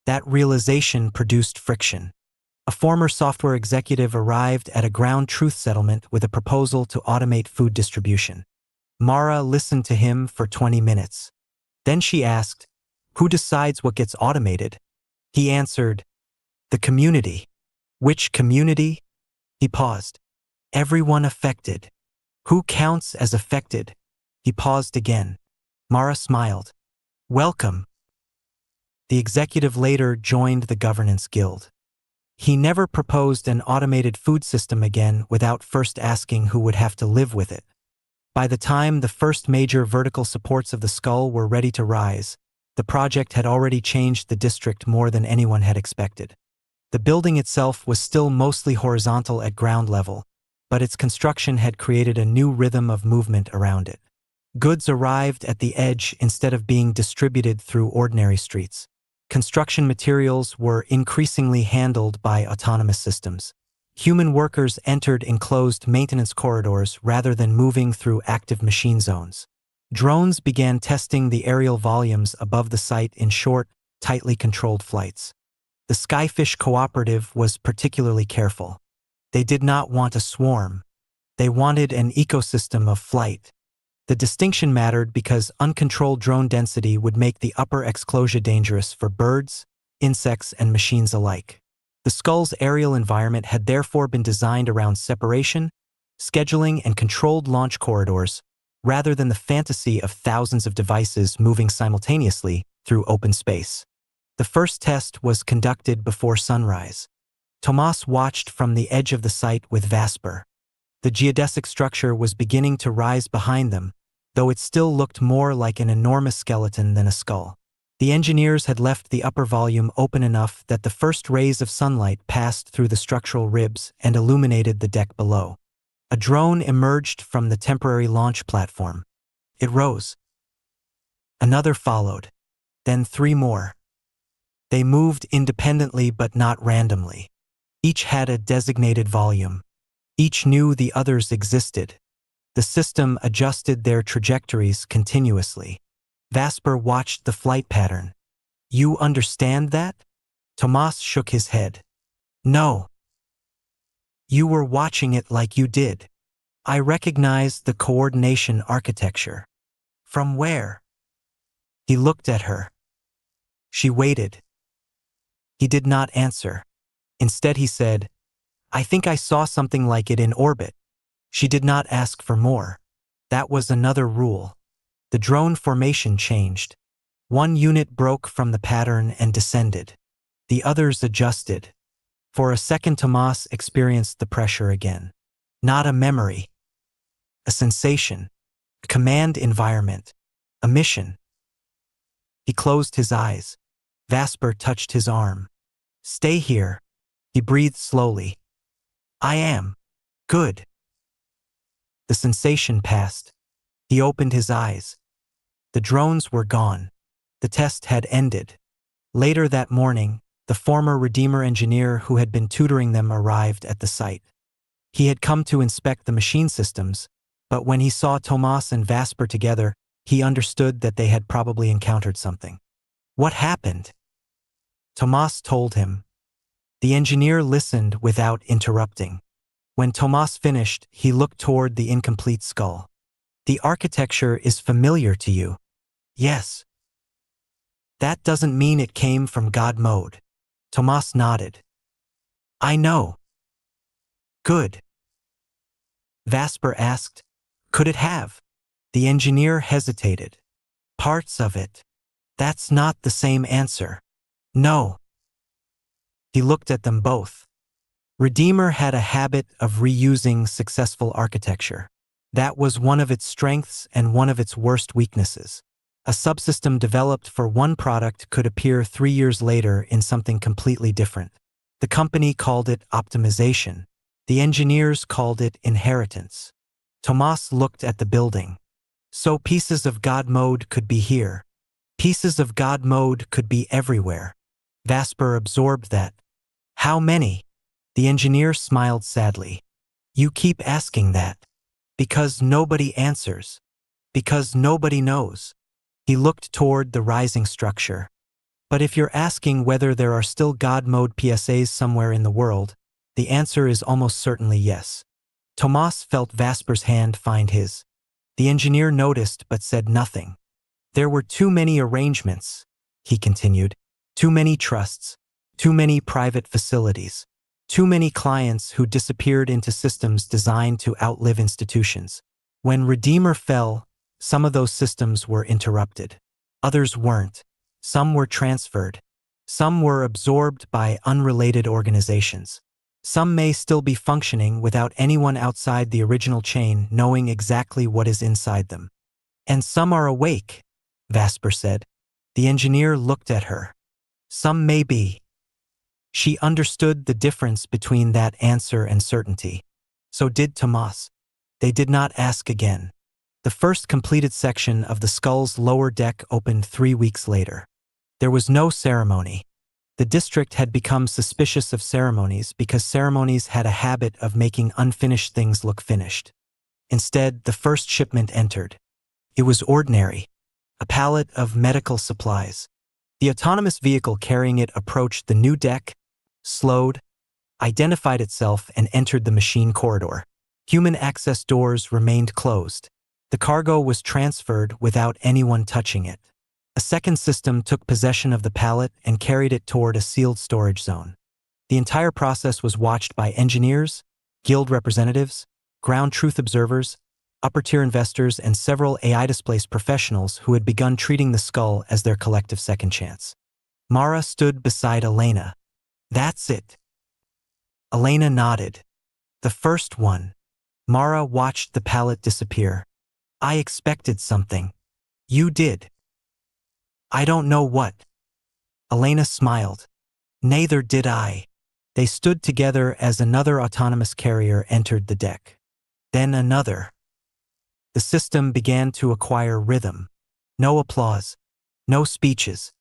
That realization produced friction. A former software executive arrived at a ground truth settlement with a proposal to automate food distribution. Mara listened to him for 20 minutes. Then she asked, "Who decides what gets automated?" He answered, "The community." "Which community?" He paused. "Everyone affected." "Who counts as affected?" He paused again. Mara smiled. "Welcome." The executive later joined the governance guild. He never proposed an automated food system again without first asking who would have to live with it. By the time the first major vertical supports of the skull were ready to rise, the project had already changed the district more than anyone had expected. The building itself was still mostly horizontal at ground level, but its construction had created a new rhythm of movement around it. Goods arrived at the edge instead of being distributed through ordinary streets. Construction materials were increasingly handled by autonomous systems. Human workers entered enclosed maintenance corridors rather than moving through active machine zones. Drones began testing the aerial volumes above the site in short, tightly controlled flights. The Skyfish Cooperative was particularly careful. They did not want a swarm. They wanted an ecosystem of flight. The distinction mattered because uncontrolled drone density would make the upper exclosure dangerous for birds, insects, and machines alike. The skull's aerial environment had therefore been designed around separation, scheduling, and controlled launch corridors, rather than the fantasy of thousands of devices moving simultaneously through open space. The first test was conducted before sunrise. Tomas watched from the edge of the site with Vasper. The geodesic structure was beginning to rise behind them, though it still looked more like an enormous skeleton than a skull. The engineers had left the upper volume open enough that the first rays of sunlight passed through the structural ribs and illuminated the deck below. A drone emerged from the temporary launch platform. It rose. Another followed. Then 3 more. They moved independently but not randomly. Each had a designated volume. Each knew the others existed. The system adjusted their trajectories continuously. Vasper watched the flight pattern. "You understand that?" Tomas shook his head. "No. You were watching it like you did. I recognized the coordination architecture." "From where?" He looked at her. She waited. He did not answer. Instead he said, "I think I saw something like it in orbit." She did not ask for more. That was another rule. The drone formation changed. One unit broke from the pattern and descended. The others adjusted. For a second, Tomas experienced the pressure again. Not a memory. A sensation. A command environment. A mission. He closed his eyes. Vasper touched his arm. "Stay here." He breathed slowly. "I am. Good." The sensation passed. He opened his eyes. The drones were gone. The test had ended. Later that morning, the former Redeemer engineer who had been tutoring them arrived at the site. He had come to inspect the machine systems, but when he saw Tomas and Vasper together, he understood that they had probably encountered something. "What happened?" Tomas told him. The engineer listened without interrupting. When Tomas finished, he looked toward the incomplete skull. "The architecture is familiar to you." "Yes." "That doesn't mean it came from God mode." Tomas nodded. "I know." "Good." Vasper asked, "Could it have?" The engineer hesitated. "Parts of it." "That's not the same answer." "No." He looked at them both. Redeemer had a habit of reusing successful architecture. That was one of its strengths and one of its worst weaknesses. A subsystem developed for one product could appear 3 years later in something completely different. The company called it optimization. The engineers called it inheritance. Tomas looked at the building. So pieces of God mode could be here. Pieces of God mode could be everywhere. Vasper absorbed that. "How many?" The engineer smiled sadly. "You keep asking that. Because nobody answers. Because nobody knows." He looked toward the rising structure. But if you're asking whether there are still God mode PSAs somewhere in the world, the answer is almost certainly yes. Tomas felt Vasper's hand find his. The engineer noticed but said nothing. There were too many arrangements, he continued. Too many trusts. Too many private facilities. Too many clients who disappeared into systems designed to outlive institutions. When Redeemer fell, some of those systems were interrupted. Others weren't. Some were transferred. Some were absorbed by unrelated organizations. Some may still be functioning without anyone outside the original chain knowing exactly what is inside them. And some are awake, Vasper said. The engineer looked at her. Some may be. She understood the difference between that answer and certainty. So did Tomas. They did not ask again. The first completed section of the Skull's lower deck opened 3 weeks later. There was no ceremony. The district had become suspicious of ceremonies because ceremonies had a habit of making unfinished things look finished. Instead, the first shipment entered. It was ordinary, a pallet of medical supplies. The autonomous vehicle carrying it approached the new deck, slowed, identified itself, and entered the machine corridor. Human access doors remained closed. The cargo was transferred without anyone touching it. A second system took possession of the pallet and carried it toward a sealed storage zone. The entire process was watched by engineers, guild representatives, ground truth observers, upper-tier investors, and several AI-displaced professionals who had begun treating the Skull as their collective second chance. Mara stood beside Elena. "That's it." Elena nodded. "The first one." Mara watched the pallet disappear. "I expected something." "You did." "I don't know what." Elena smiled. "Neither did I." They stood together as another autonomous carrier entered the deck. Then another. The system began to acquire rhythm. No applause. No speeches.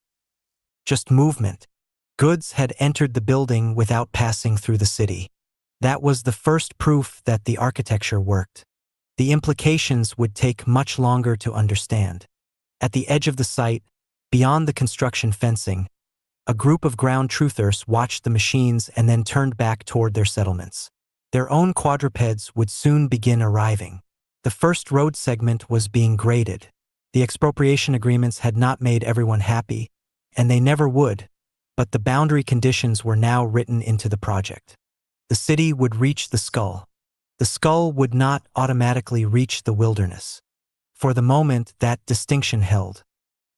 Just movement. Goods had entered the building without passing through the city. That was the first proof that the architecture worked. The implications would take much longer to understand. At the edge of the site, beyond the construction fencing, a group of ground truthers watched the machines and then turned back toward their settlements. Their own quadrupeds would soon begin arriving. The first road segment was being graded. The expropriation agreements had not made everyone happy, and they never would, but the boundary conditions were now written into the project. The city would reach the Skull. The Skull would not automatically reach the wilderness. For the moment, that distinction held.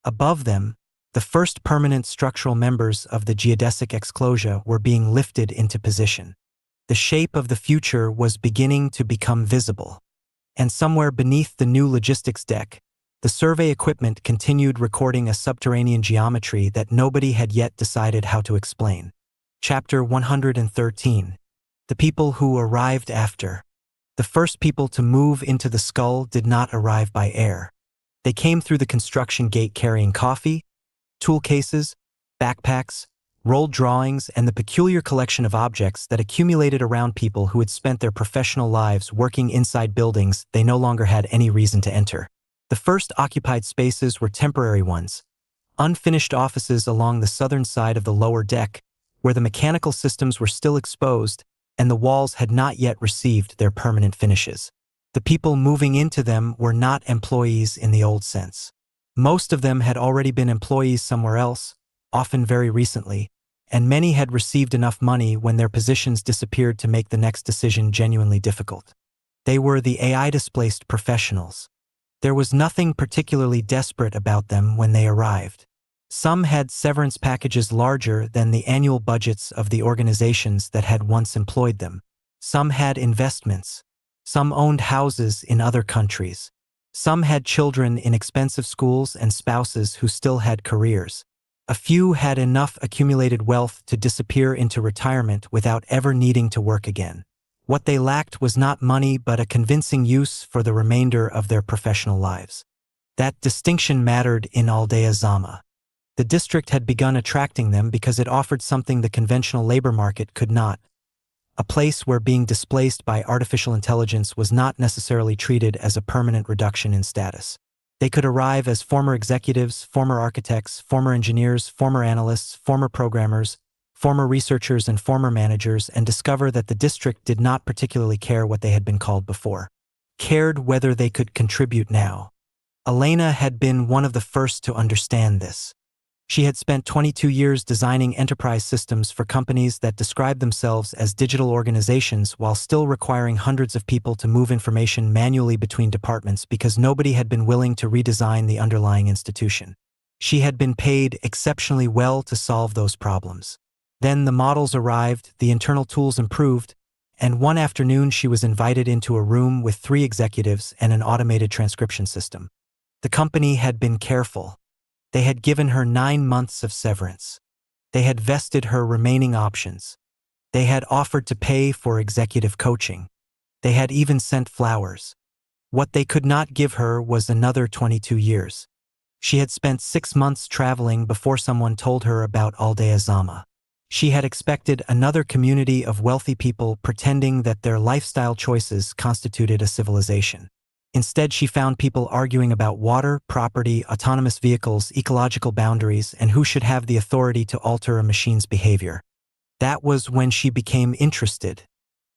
Above them, the first permanent structural members of the geodesic exclosure were being lifted into position. The shape of the future was beginning to become visible. And somewhere beneath the new logistics deck, the survey equipment continued recording a subterranean geometry that nobody had yet decided how to explain. Chapter 113. The people who arrived after. The first people to move into the Skull did not arrive by air. They came through the construction gate carrying coffee, tool cases, backpacks, rolled drawings, and the peculiar collection of objects that accumulated around people who had spent their professional lives working inside buildings they no longer had any reason to enter. The first occupied spaces were temporary ones, unfinished offices along the southern side of the lower deck, where the mechanical systems were still exposed and the walls had not yet received their permanent finishes. The people moving into them were not employees in the old sense. Most of them had already been employees somewhere else, often very recently, and many had received enough money when their positions disappeared to make the next decision genuinely difficult. They were the AI-displaced professionals. There was nothing particularly desperate about them when they arrived. Some had severance packages larger than the annual budgets of the organizations that had once employed them. Some had investments. Some owned houses in other countries. Some had children in expensive schools and spouses who still had careers. A few had enough accumulated wealth to disappear into retirement without ever needing to work again. What they lacked was not money but a convincing use for the remainder of their professional lives. That distinction mattered in Aldea Zama. The district had begun attracting them because it offered something the conventional labor market could not. A place where being displaced by artificial intelligence was not necessarily treated as a permanent reduction in status. They could arrive as former executives, former architects, former engineers, former analysts, former programmers, former researchers, and former managers, and discover that the district did not particularly care what they had been called before. Cared whether they could contribute now. Elena had been one of the first to understand this. She had spent 22 years designing enterprise systems for companies that described themselves as digital organizations while still requiring hundreds of people to move information manually between departments because nobody had been willing to redesign the underlying institution. She had been paid exceptionally well to solve those problems. Then the models arrived, the internal tools improved, and one afternoon she was invited into a room with 3 executives and an automated transcription system. The company had been careful. They had given her 9 months of severance. They had vested her remaining options. They had offered to pay for executive coaching. They had even sent flowers. What they could not give her was another 22 years. She had spent 6 months traveling before someone told her about Aldea Zama. She had expected another community of wealthy people pretending that their lifestyle choices constituted a civilization. Instead, she found people arguing about water, property, autonomous vehicles, ecological boundaries, and who should have the authority to alter a machine's behavior. That was when she became interested.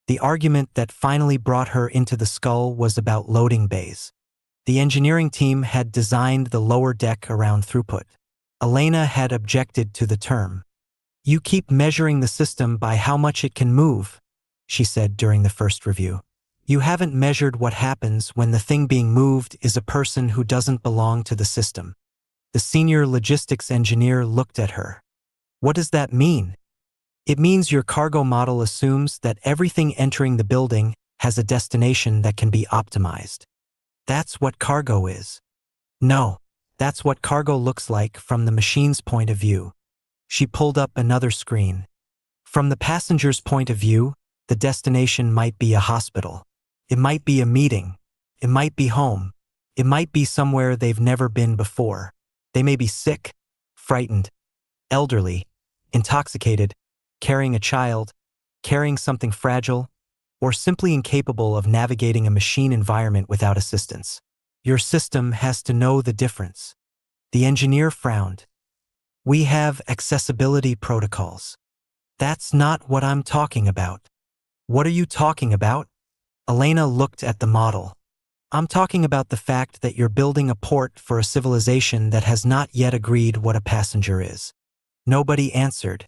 The argument that finally brought her into the skull was about loading bays. The engineering team had designed the lower deck around throughput. Elena had objected to the term. "You keep measuring the system by how much it can move," she said during the first review. "You haven't measured what happens when the thing being moved is a person who doesn't belong to the system." The senior logistics engineer looked at her. "What does that mean?" "It means your cargo model assumes that everything entering the building has a destination that can be optimized. That's what cargo is." "No, that's what cargo looks like from the machine's point of view." She pulled up another screen. "From the passenger's point of view, the destination might be a hospital. It might be a meeting. It might be home. It might be somewhere they've never been before. They may be sick, frightened, elderly, intoxicated, carrying a child, carrying something fragile, or simply incapable of navigating a machine environment without assistance. Your system has to know the difference." The engineer frowned. "We have accessibility protocols." "That's not what I'm talking about." "What are you talking about?" Elena looked at the model. "I'm talking about the fact that you're building a port for a civilization that has not yet agreed what a passenger is." Nobody answered.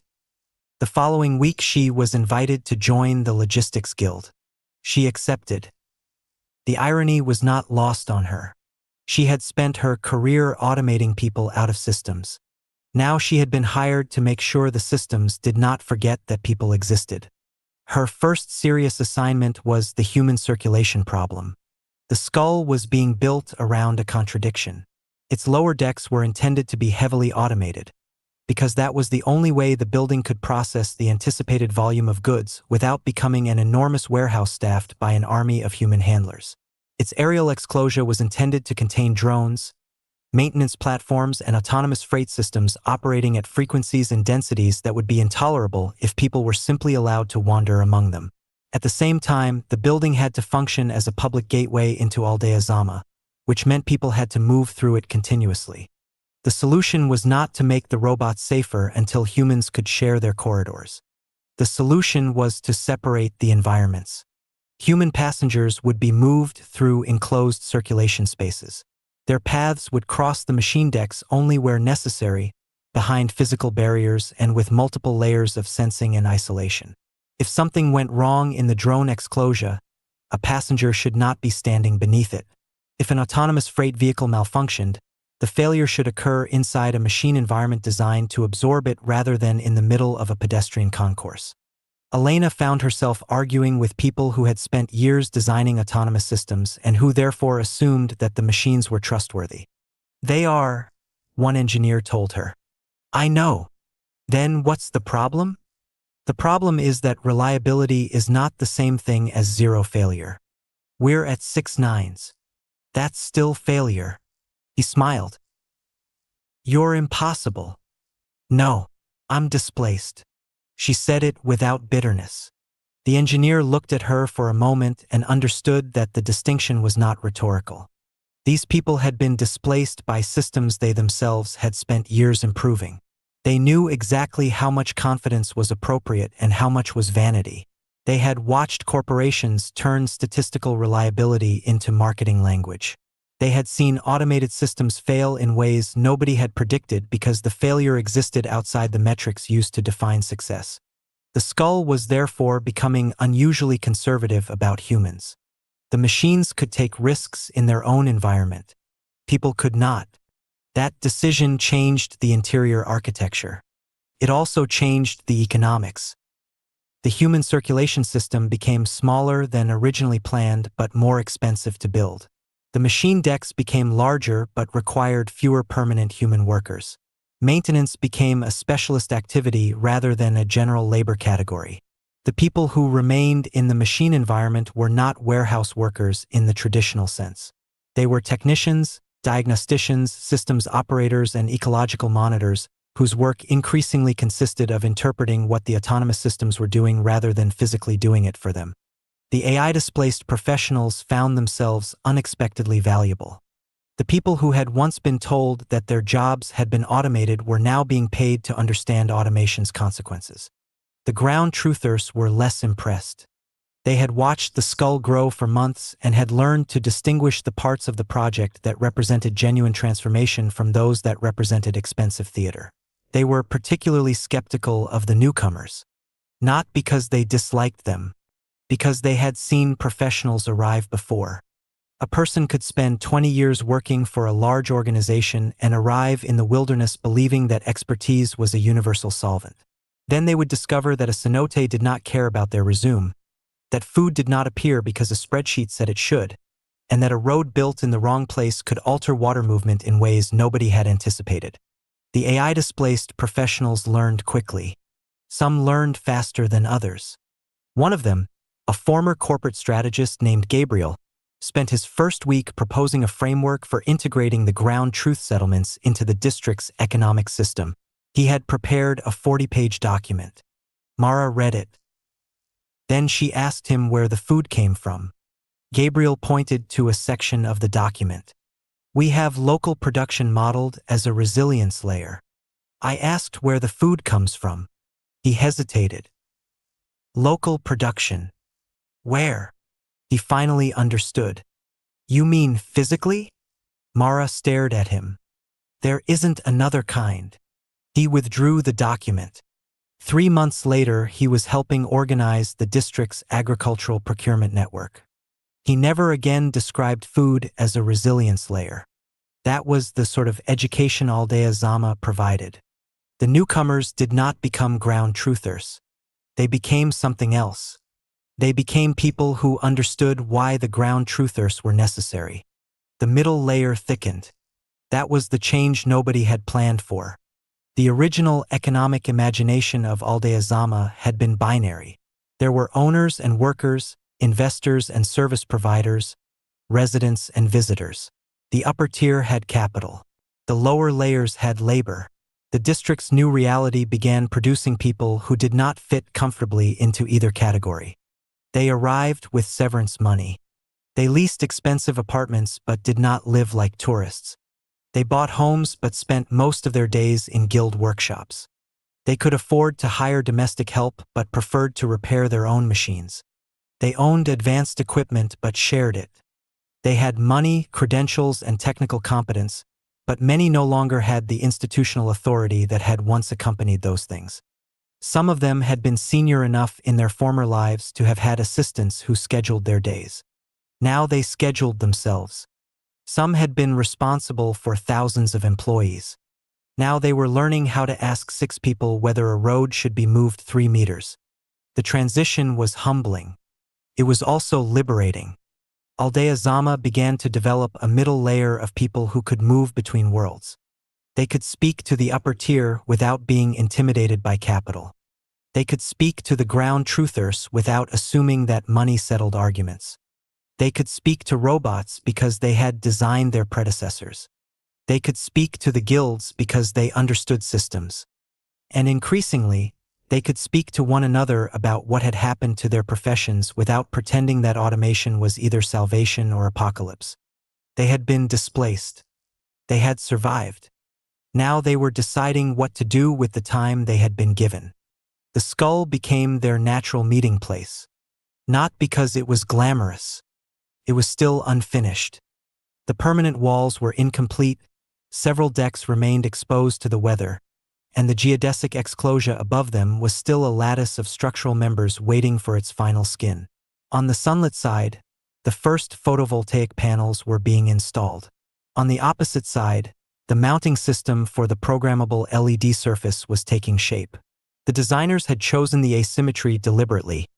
The following week she was invited to join the Logistics Guild. She accepted. The irony was not lost on her. She had spent her career automating people out of systems. Now she had been hired to make sure the systems did not forget that people existed. Her first serious assignment was the human circulation problem. The skull was being built around a contradiction. Its lower decks were intended to be heavily automated, because that was the only way the building could process the anticipated volume of goods without becoming an enormous warehouse staffed by an army of human handlers. Its aerial exclosure was intended to contain drones, maintenance platforms, and autonomous freight systems operating at frequencies and densities that would be intolerable if people were simply allowed to wander among them. At the same time, the building had to function as a public gateway into Aldea Zama, which meant people had to move through it continuously. The solution was not to make the robots safer until humans could share their corridors. The solution was to separate the environments. Human passengers would be moved through enclosed circulation spaces. Their paths would cross the machine decks only where necessary, behind physical barriers and with multiple layers of sensing and isolation. If something went wrong in the drone exclosure, a passenger should not be standing beneath it. If an autonomous freight vehicle malfunctioned, the failure should occur inside a machine environment designed to absorb it rather than in the middle of a pedestrian concourse. Elena found herself arguing with people who had spent years designing autonomous systems and who therefore assumed that the machines were trustworthy. "They are," one engineer told her. "I know. Then what's the problem?" "The problem is that reliability is not the same thing as zero failure. We're at 6 nines. That's still failure." He smiled. "You're impossible." "No, I'm displaced." She said it without bitterness. The engineer looked at her for a moment and understood that the distinction was not rhetorical. These people had been displaced by systems they themselves had spent years improving. They knew exactly how much confidence was appropriate and how much was vanity. They had watched corporations turn statistical reliability into marketing language. They had seen automated systems fail in ways nobody had predicted because the failure existed outside the metrics used to define success. The skull was therefore becoming unusually conservative about humans. The machines could take risks in their own environment. People could not. That decision changed the interior architecture. It also changed the economics. The human circulation system became smaller than originally planned but more expensive to build. The machine decks became larger but required fewer permanent human workers. Maintenance became a specialist activity rather than a general labor category. The people who remained in the machine environment were not warehouse workers in the traditional sense. They were technicians, diagnosticians, systems operators, and ecological monitors, whose work increasingly consisted of interpreting what the autonomous systems were doing rather than physically doing it for them. The AI-displaced professionals found themselves unexpectedly valuable. The people who had once been told that their jobs had been automated were now being paid to understand automation's consequences. The ground truthers were less impressed. They had watched the skull grow for months and had learned to distinguish the parts of the project that represented genuine transformation from those that represented expensive theater. They were particularly skeptical of the newcomers, not because they disliked them, because they had seen professionals arrive before. A person could spend 20 years working for a large organization and arrive in the wilderness believing that expertise was a universal solvent. Then they would discover that a cenote did not care about their resume, that food did not appear because a spreadsheet said it should, and that a road built in the wrong place could alter water movement in ways nobody had anticipated. The AI-displaced professionals learned quickly. Some learned faster than others. One of them, a former corporate strategist named Gabriel, spent his first week proposing a framework for integrating the ground truth settlements into the district's economic system. He had prepared a 40-page document. Mara read it. Then she asked him where the food came from. Gabriel pointed to a section of the document. "We have local production modeled as a resilience layer." I asked where the food comes from. He hesitated. "Local production. Where?" He finally understood. "You mean physically?" Mara stared at him. "There isn't another kind." He withdrew the document. 3 months later, he was helping organize the district's agricultural procurement network. He never again described food as a resilience layer. That was the sort of education Aldea Zama provided. The newcomers did not become ground truthers. They became something else. They became people who understood why the ground truthers were necessary. The middle layer thickened. That was the change nobody had planned for. The original economic imagination of Aldea Zama had been binary. There were owners and workers, investors and service providers, residents and visitors. The upper tier had capital. The lower layers had labor. The district's new reality began producing people who did not fit comfortably into either category. They arrived with severance money. They leased expensive apartments but did not live like tourists. They bought homes but spent most of their days in guild workshops. They could afford to hire domestic help but preferred to repair their own machines. They owned advanced equipment but shared it. They had money, credentials, and technical competence, but many no longer had the institutional authority that had once accompanied those things. Some of them had been senior enough in their former lives to have had assistants who scheduled their days. Now they scheduled themselves. Some had been responsible for thousands of employees. Now they were learning how to ask 6 people whether a road should be moved 3 meters. The transition was humbling. It was also liberating. Aldea Zama began to develop a middle layer of people who could move between worlds. They could speak to the upper tier without being intimidated by capital. They could speak to the ground truthers without assuming that money settled arguments. They could speak to robots because they had designed their predecessors. They could speak to the guilds because they understood systems. And increasingly, they could speak to one another about what had happened to their professions without pretending that automation was either salvation or apocalypse. They had been displaced. They had survived. Now they were deciding what to do with the time they had been given. The skull became their natural meeting place. Not because it was glamorous. It was still unfinished. The permanent walls were incomplete, several decks remained exposed to the weather, and the geodesic exclosure above them was still a lattice of structural members waiting for its final skin. On the sunlit side, the first photovoltaic panels were being installed. On the opposite side, the mounting system for the programmable LED surface was taking shape. The designers had chosen the asymmetry deliberately.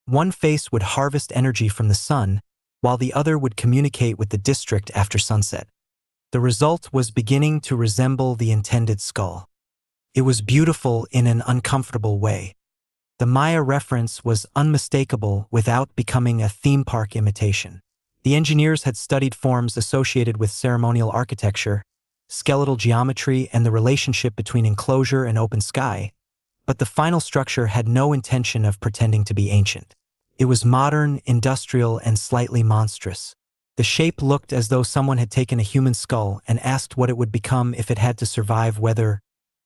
One face would harvest energy from the sun, while the other would communicate with the district after sunset. The result was beginning to resemble the intended skull. It was beautiful in an uncomfortable way. The Maya reference was unmistakable without becoming a theme park imitation. The engineers had studied forms associated with ceremonial architecture, skeletal geometry, and the relationship between enclosure and open sky, but the final structure had no intention of pretending to be ancient. It was modern, industrial, and slightly monstrous. The shape looked as though someone had taken a human skull and asked what it would become if it had to survive weather,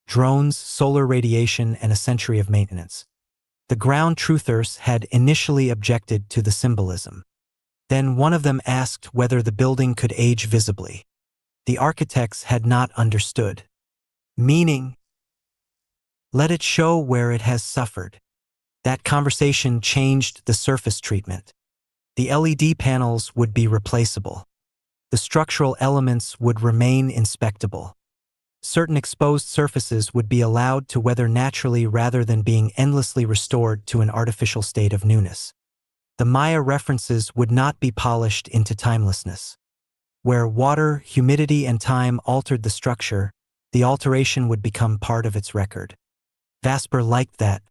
drones, solar radiation, and a century of maintenance. The ground truthers had initially objected to the symbolism. Then one of them asked whether the building could age visibly. The architects had not understood. Meaning, let it show where it has suffered. That conversation changed the surface treatment. The LED panels would be replaceable. The structural elements would remain inspectable. Certain exposed surfaces would be allowed to weather naturally rather than being endlessly restored to an artificial state of newness. The Maya references would not be polished into timelessness. Where water, humidity, and time altered the structure, the alteration would become part of its record. Vasper liked that.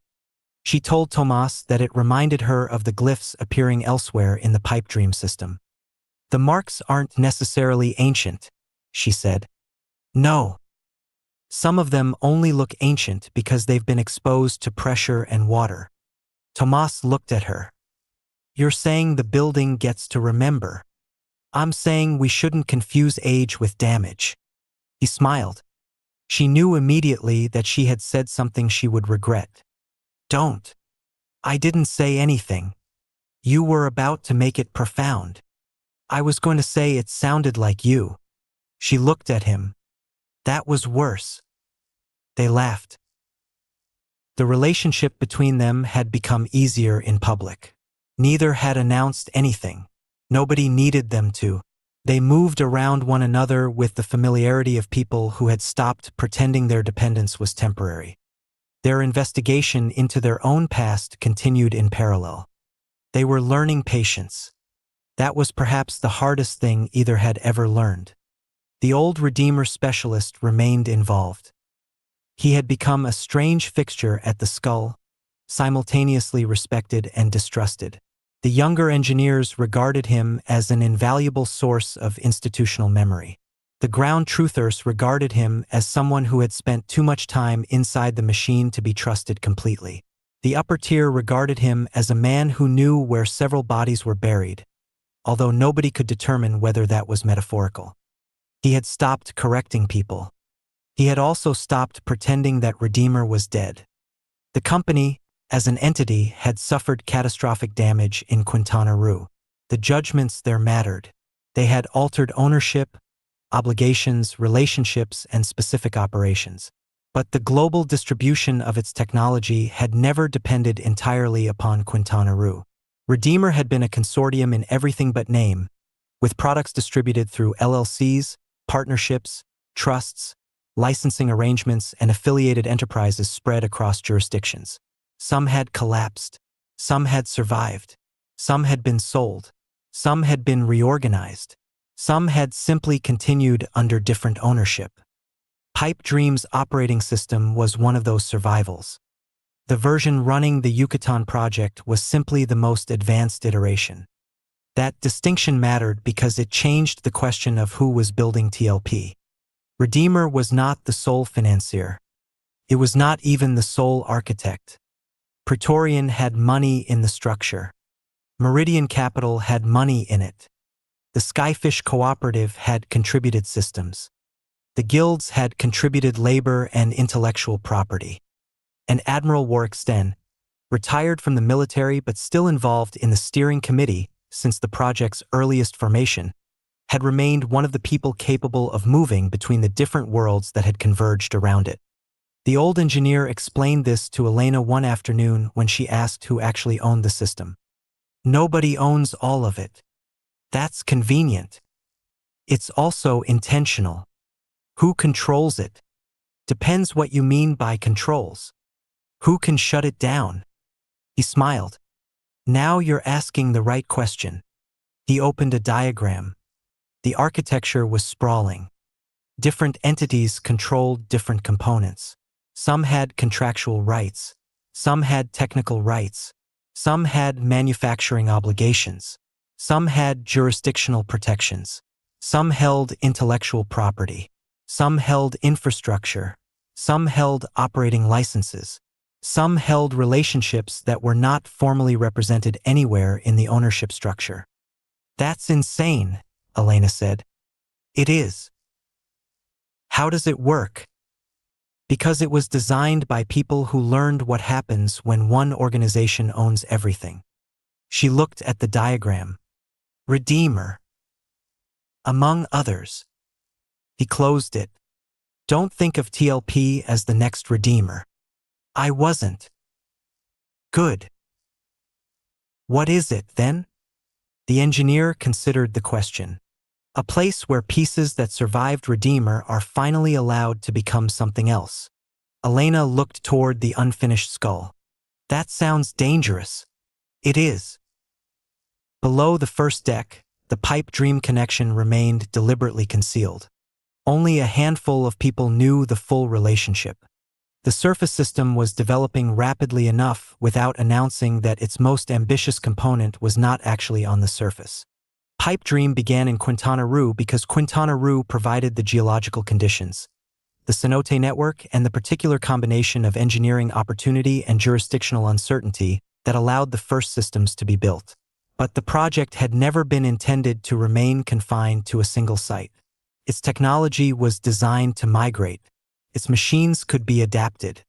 She told Tomas that it reminded her of the glyphs appearing elsewhere in the pipe dream system. The marks aren't necessarily ancient, she said. No. Some of them only look ancient because they've been exposed to pressure and water. Tomas looked at her. You're saying the building gets to remember. I'm saying we shouldn't confuse age with damage. He smiled. She knew immediately that she had said something she would regret. Don't. I didn't say anything. You were about to make it profound. I was going to say it sounded like you. She looked at him. That was worse. They laughed. The relationship between them had become easier in public. Neither had announced anything. Nobody needed them to. They moved around one another with the familiarity of people who had stopped pretending their dependence was temporary. Their investigation into their own past continued in parallel. They were learning patience. That was perhaps the hardest thing either had ever learned. The old Redeemer specialist remained involved. He had become a strange fixture at the skull, simultaneously respected and distrusted. The younger engineers regarded him as an invaluable source of institutional memory. The ground truthers regarded him as someone who had spent too much time inside the machine to be trusted completely. The upper tier regarded him as a man who knew where several bodies were buried, although nobody could determine whether that was metaphorical. He had stopped correcting people. He had also stopped pretending that Redeemer was dead. The company, as an entity, had suffered catastrophic damage in Quintana Roo. The judgments there mattered. They had altered ownership, obligations, relationships, and specific operations. But the global distribution of its technology had never depended entirely upon Quintana Roo. Redeemer had been a consortium in everything but name, with products distributed through LLCs, partnerships, trusts, licensing arrangements, and affiliated enterprises spread across jurisdictions. Some had collapsed. Some had survived. Some had been sold. Some had been reorganized. Some had simply continued under different ownership. Pipe Dream's operating system was one of those survivals. The version running the Yucatan project was simply the most advanced iteration. That distinction mattered because it changed the question of who was building TLP. Redeemer was not the sole financier. It was not even the sole architect. Praetorian had money in the structure. Meridian Capital had money in it. The Skyfish Cooperative had contributed systems. The guilds had contributed labor and intellectual property. And Admiral Warwick Sten, retired from the military but still involved in the steering committee since the project's earliest formation, had remained one of the people capable of moving between the different worlds that had converged around it. The old engineer explained this to Elena one afternoon when she asked who actually owned the system. Nobody owns all of it. That's convenient. It's also intentional. Who controls it? Depends what you mean by controls. Who can shut it down? He smiled. Now you're asking the right question. He opened a diagram. The architecture was sprawling. Different entities controlled different components. Some had contractual rights. Some had technical rights. Some had manufacturing obligations. Some had jurisdictional protections. Some held intellectual property. Some held infrastructure. Some held operating licenses. Some held relationships that were not formally represented anywhere in the ownership structure. That's insane, Elena said. It is. How does it work? Because it was designed by people who learned what happens when one organization owns everything. She looked at the diagram. Redeemer. Among others. He closed it. Don't think of TLP as the next Redeemer. I wasn't. Good. What is it, then? The engineer considered the question. A place where pieces that survived Redeemer are finally allowed to become something else. Elena looked toward the unfinished skull. That sounds dangerous. It is. Below the first deck, the pipe dream connection remained deliberately concealed. Only a handful of people knew the full relationship. The surface system was developing rapidly enough without announcing that its most ambitious component was not actually on the surface. Pipe Dream began in Quintana Roo because Quintana Roo provided the geological conditions, the cenote network, and the particular combination of engineering opportunity and jurisdictional uncertainty that allowed the first systems to be built. But the project had never been intended to remain confined to a single site. Its technology was designed to migrate. Its machines could be adapted.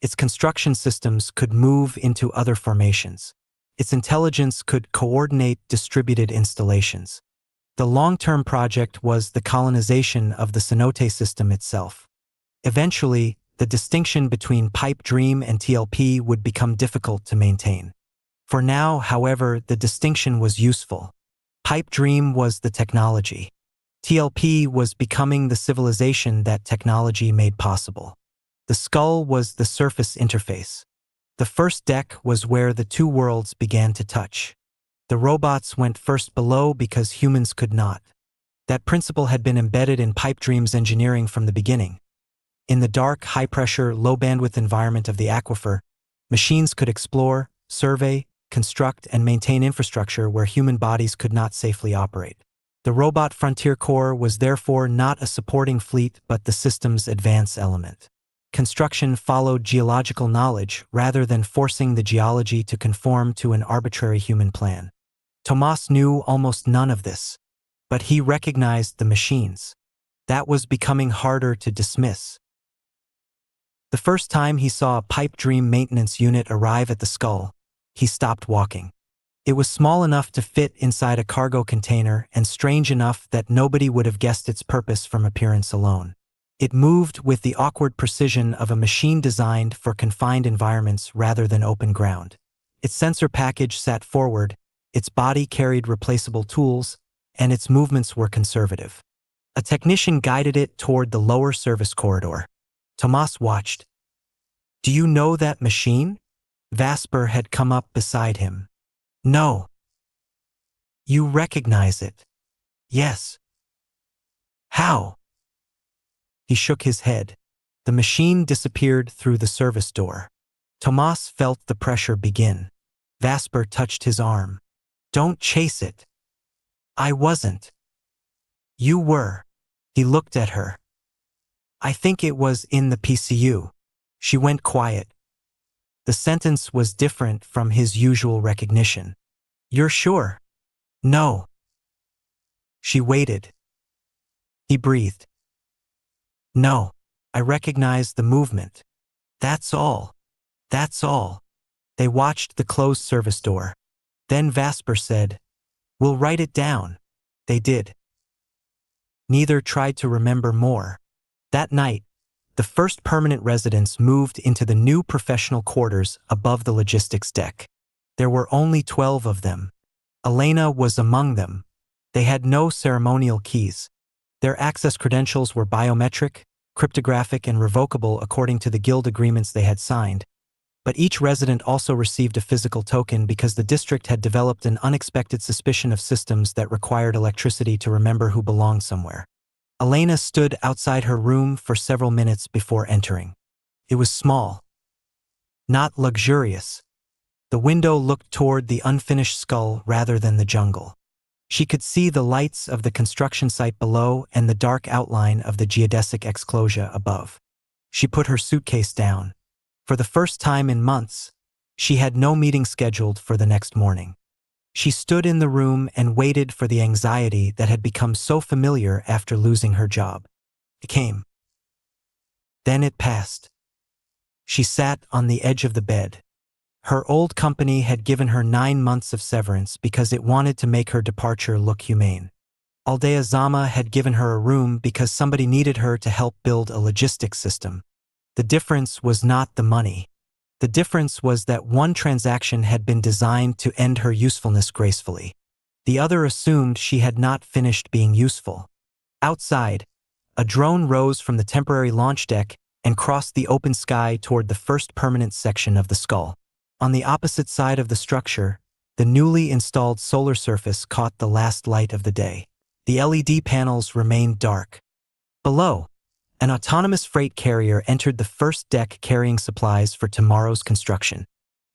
Its construction systems could move into other formations. Its intelligence could coordinate distributed installations. The long-term project was the colonization of the cenote system itself. Eventually, the distinction between Pipe Dream and TLP would become difficult to maintain. For now, however, the distinction was useful. Pipe Dream was the technology. TLP was becoming the civilization that technology made possible. The skull was the surface interface. The first deck was where the two worlds began to touch. The robots went first below because humans could not. That principle had been embedded in Pipe Dream's engineering from the beginning. In the dark, high-pressure, low-bandwidth environment of the aquifer, machines could explore, survey, construct, and maintain infrastructure where human bodies could not safely operate. The Robot Frontier Corps was therefore not a supporting fleet but the system's advance element. Construction followed geological knowledge rather than forcing the geology to conform to an arbitrary human plan. Tomas knew almost none of this, but he recognized the machines. That was becoming harder to dismiss. The first time he saw a Pipe Dream maintenance unit arrive at the skull, he stopped walking. It was small enough to fit inside a cargo container and strange enough that nobody would have guessed its purpose from appearance alone. It moved with the awkward precision of a machine designed for confined environments rather than open ground. Its sensor package sat forward, its body carried replaceable tools, and its movements were conservative. A technician guided it toward the lower service corridor. Tomas watched. "Do you know that machine?" Vasper had come up beside him. "No." "You recognize it?" "Yes." "How?" He shook his head. The machine disappeared through the service door. Tomas felt the pressure begin. Vasper touched his arm. "Don't chase it." "I wasn't." "You were." He looked at her. "I think it was in the PCU." She went quiet. The sentence was different from his usual recognition. "You're sure?" "No." She waited. He breathed. No, I recognize the movement. That's all. That's all. They watched the closed service door. Then Vasper said, "We'll write it down." They did. Neither tried to remember more. That night, the first permanent residents moved into the new professional quarters above the logistics deck. There were only 12 of them. Elena was among them. They had no ceremonial keys. Their access credentials were biometric, cryptographic, and revocable according to the guild agreements they had signed. But each resident also received a physical token because the district had developed an unexpected suspicion of systems that required electricity to remember who belonged somewhere. Elena stood outside her room for several minutes before entering. It was small, not luxurious. The window looked toward the unfinished skull rather than the jungle. She could see the lights of the construction site below and the dark outline of the geodesic exclosure above. She put her suitcase down. For the first time in months, she had no meeting scheduled for the next morning. She stood in the room and waited for the anxiety that had become so familiar after losing her job. It came. Then it passed. She sat on the edge of the bed. Her old company had given her 9 months of severance because it wanted to make her departure look humane. Aldea Zama had given her a room because somebody needed her to help build a logistics system. The difference was not the money. The difference was that one transaction had been designed to end her usefulness gracefully. The other assumed she had not finished being useful. Outside, a drone rose from the temporary launch deck and crossed the open sky toward the first permanent section of the skull. On the opposite side of the structure, the newly installed solar surface caught the last light of the day. The LED panels remained dark. Below, an autonomous freight carrier entered the first deck carrying supplies for tomorrow's construction.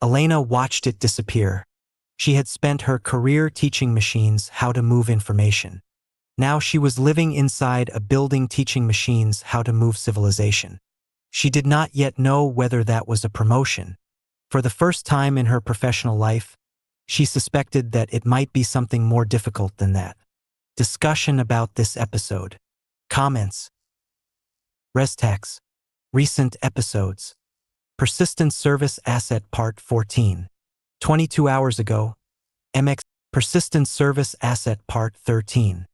Elena watched it disappear. She had spent her career teaching machines how to move information. Now she was living inside a building teaching machines how to move civilization. She did not yet know whether that was a promotion. For the first time in her professional life, she suspected that it might be something more difficult than that. Discussion about this episode. Comments. Restax. Recent episodes. Persistent Service Asset Part 14. 22 hours ago. MX. Persistent Service Asset Part 13.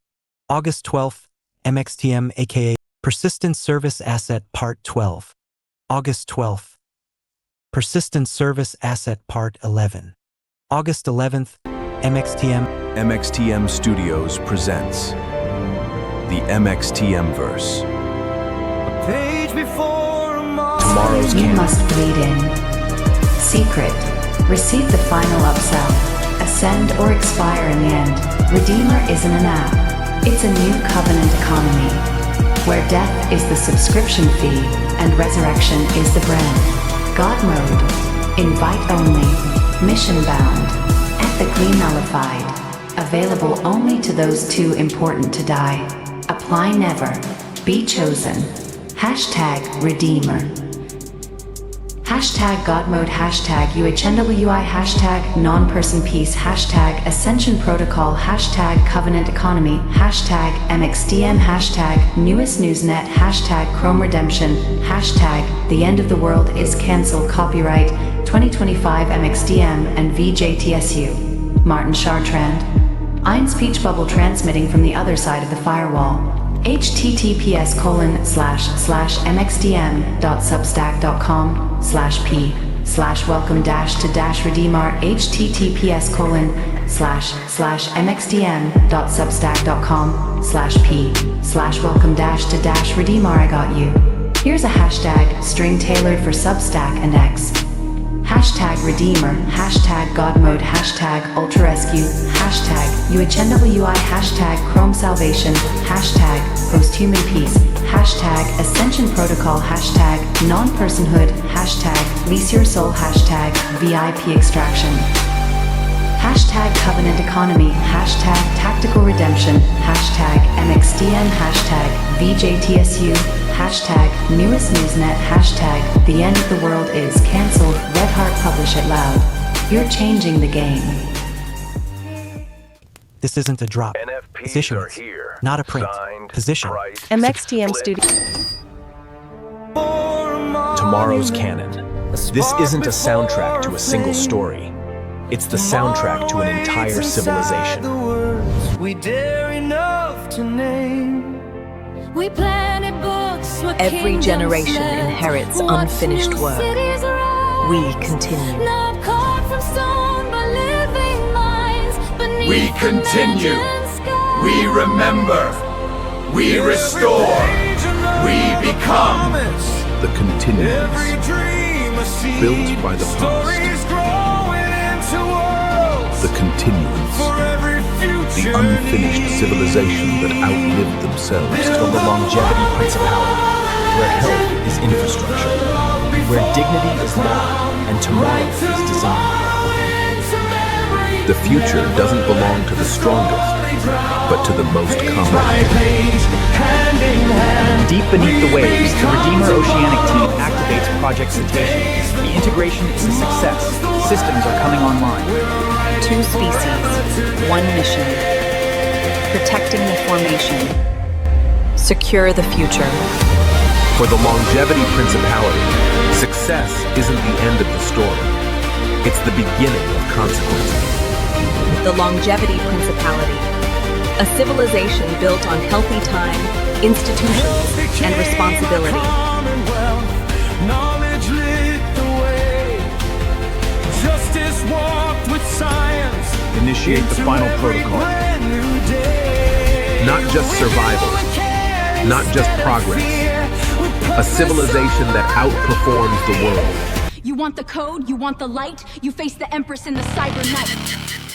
August 12th. MXTM aka Persistent Service Asset Part 12. August 12th. Persistent Service Asset Part 11. August 11th. MXTM. MXTM Studios presents the MXTM verse. Tomorrow's You canon. must bleed in. Secret. Receive the final upsell. Ascend or expire in the end. Redeemer isn't an app. It's a new covenant economy, where death is the subscription fee and resurrection is the brand. God mode. Invite only. Mission bound. Ethically nullified. Available only to those too important to die. Apply never. Be chosen. Hashtag Redeemer. Hashtag God mode. Hashtag UHNWI. Hashtag non-person peace. Hashtag Ascension Protocol. Hashtag Covenant Economy. Hashtag MXDM. Hashtag Newest Newsnet. Hashtag Chrome Redemption. Hashtag The End of the World is Cancelled. Copyright 2025 MXDM and VJTSU. Martin Chartrand. Ein Speech Bubble transmitting from the other side of the firewall. https://mxdm.substack.com/p/welcome-to-redeemar https://mxdm.substack.com/p/welcome-to-redeemar. I got you. Here's a hashtag string tailored for Substack and X. Hashtag Redeemer, hashtag God Mode, hashtag Ultra Rescue, hashtag UHNWI, hashtag Chrome Salvation, hashtag Posthuman Peace, hashtag Ascension Protocol, hashtag Non-Personhood, hashtag Lease Your Soul, hashtag VIP Extraction, hashtag Covenant Economy, hashtag Tactical Redemption, hashtag MXDM, hashtag VJTSU, hashtag Newest Newsnet, hashtag The End of the World is Cancelled. Red Heart, publish it loud. You're changing the game. This isn't a drop. NFPs Position are it. here. Not a print. Signed, Position. priced, MXTM split. Studio. Tomorrow's Canon. This isn't a soundtrack to a single story. It's the soundtrack to an entire civilization. We dare enough to name. We planted books. Every generation inherits unfinished work. We continue. Not carved from stone, but living minds beneath We continue. We remember. We restore. We become. The continuance. Every dream a seed. Built by the past. Stories growing into worlds. The continuance. For every The future unfinished need. civilization that outlived themselves. Till the longevity principality, where health is infrastructure, where dignity is law, and tomorrow is design. The future doesn't belong to the strongest, but to the most common. Deep beneath the waves, the Redeemer Oceanic team activates Project Cetacean. The integration is a success. Systems are coming online. 2 species, 1 mission. Protecting the formation. Secure the future. For the longevity principality, success isn't the end of the story. It's the beginning of consequences. The Longevity Principality. A civilization built on healthy time, institutions, and responsibility. Knowledge lit the way. Justice walked with science. Initiate the final protocol. Not just survival, not just progress. A civilization that outperforms the world. You want the code, you want the light, you face the Empress in the cyber night.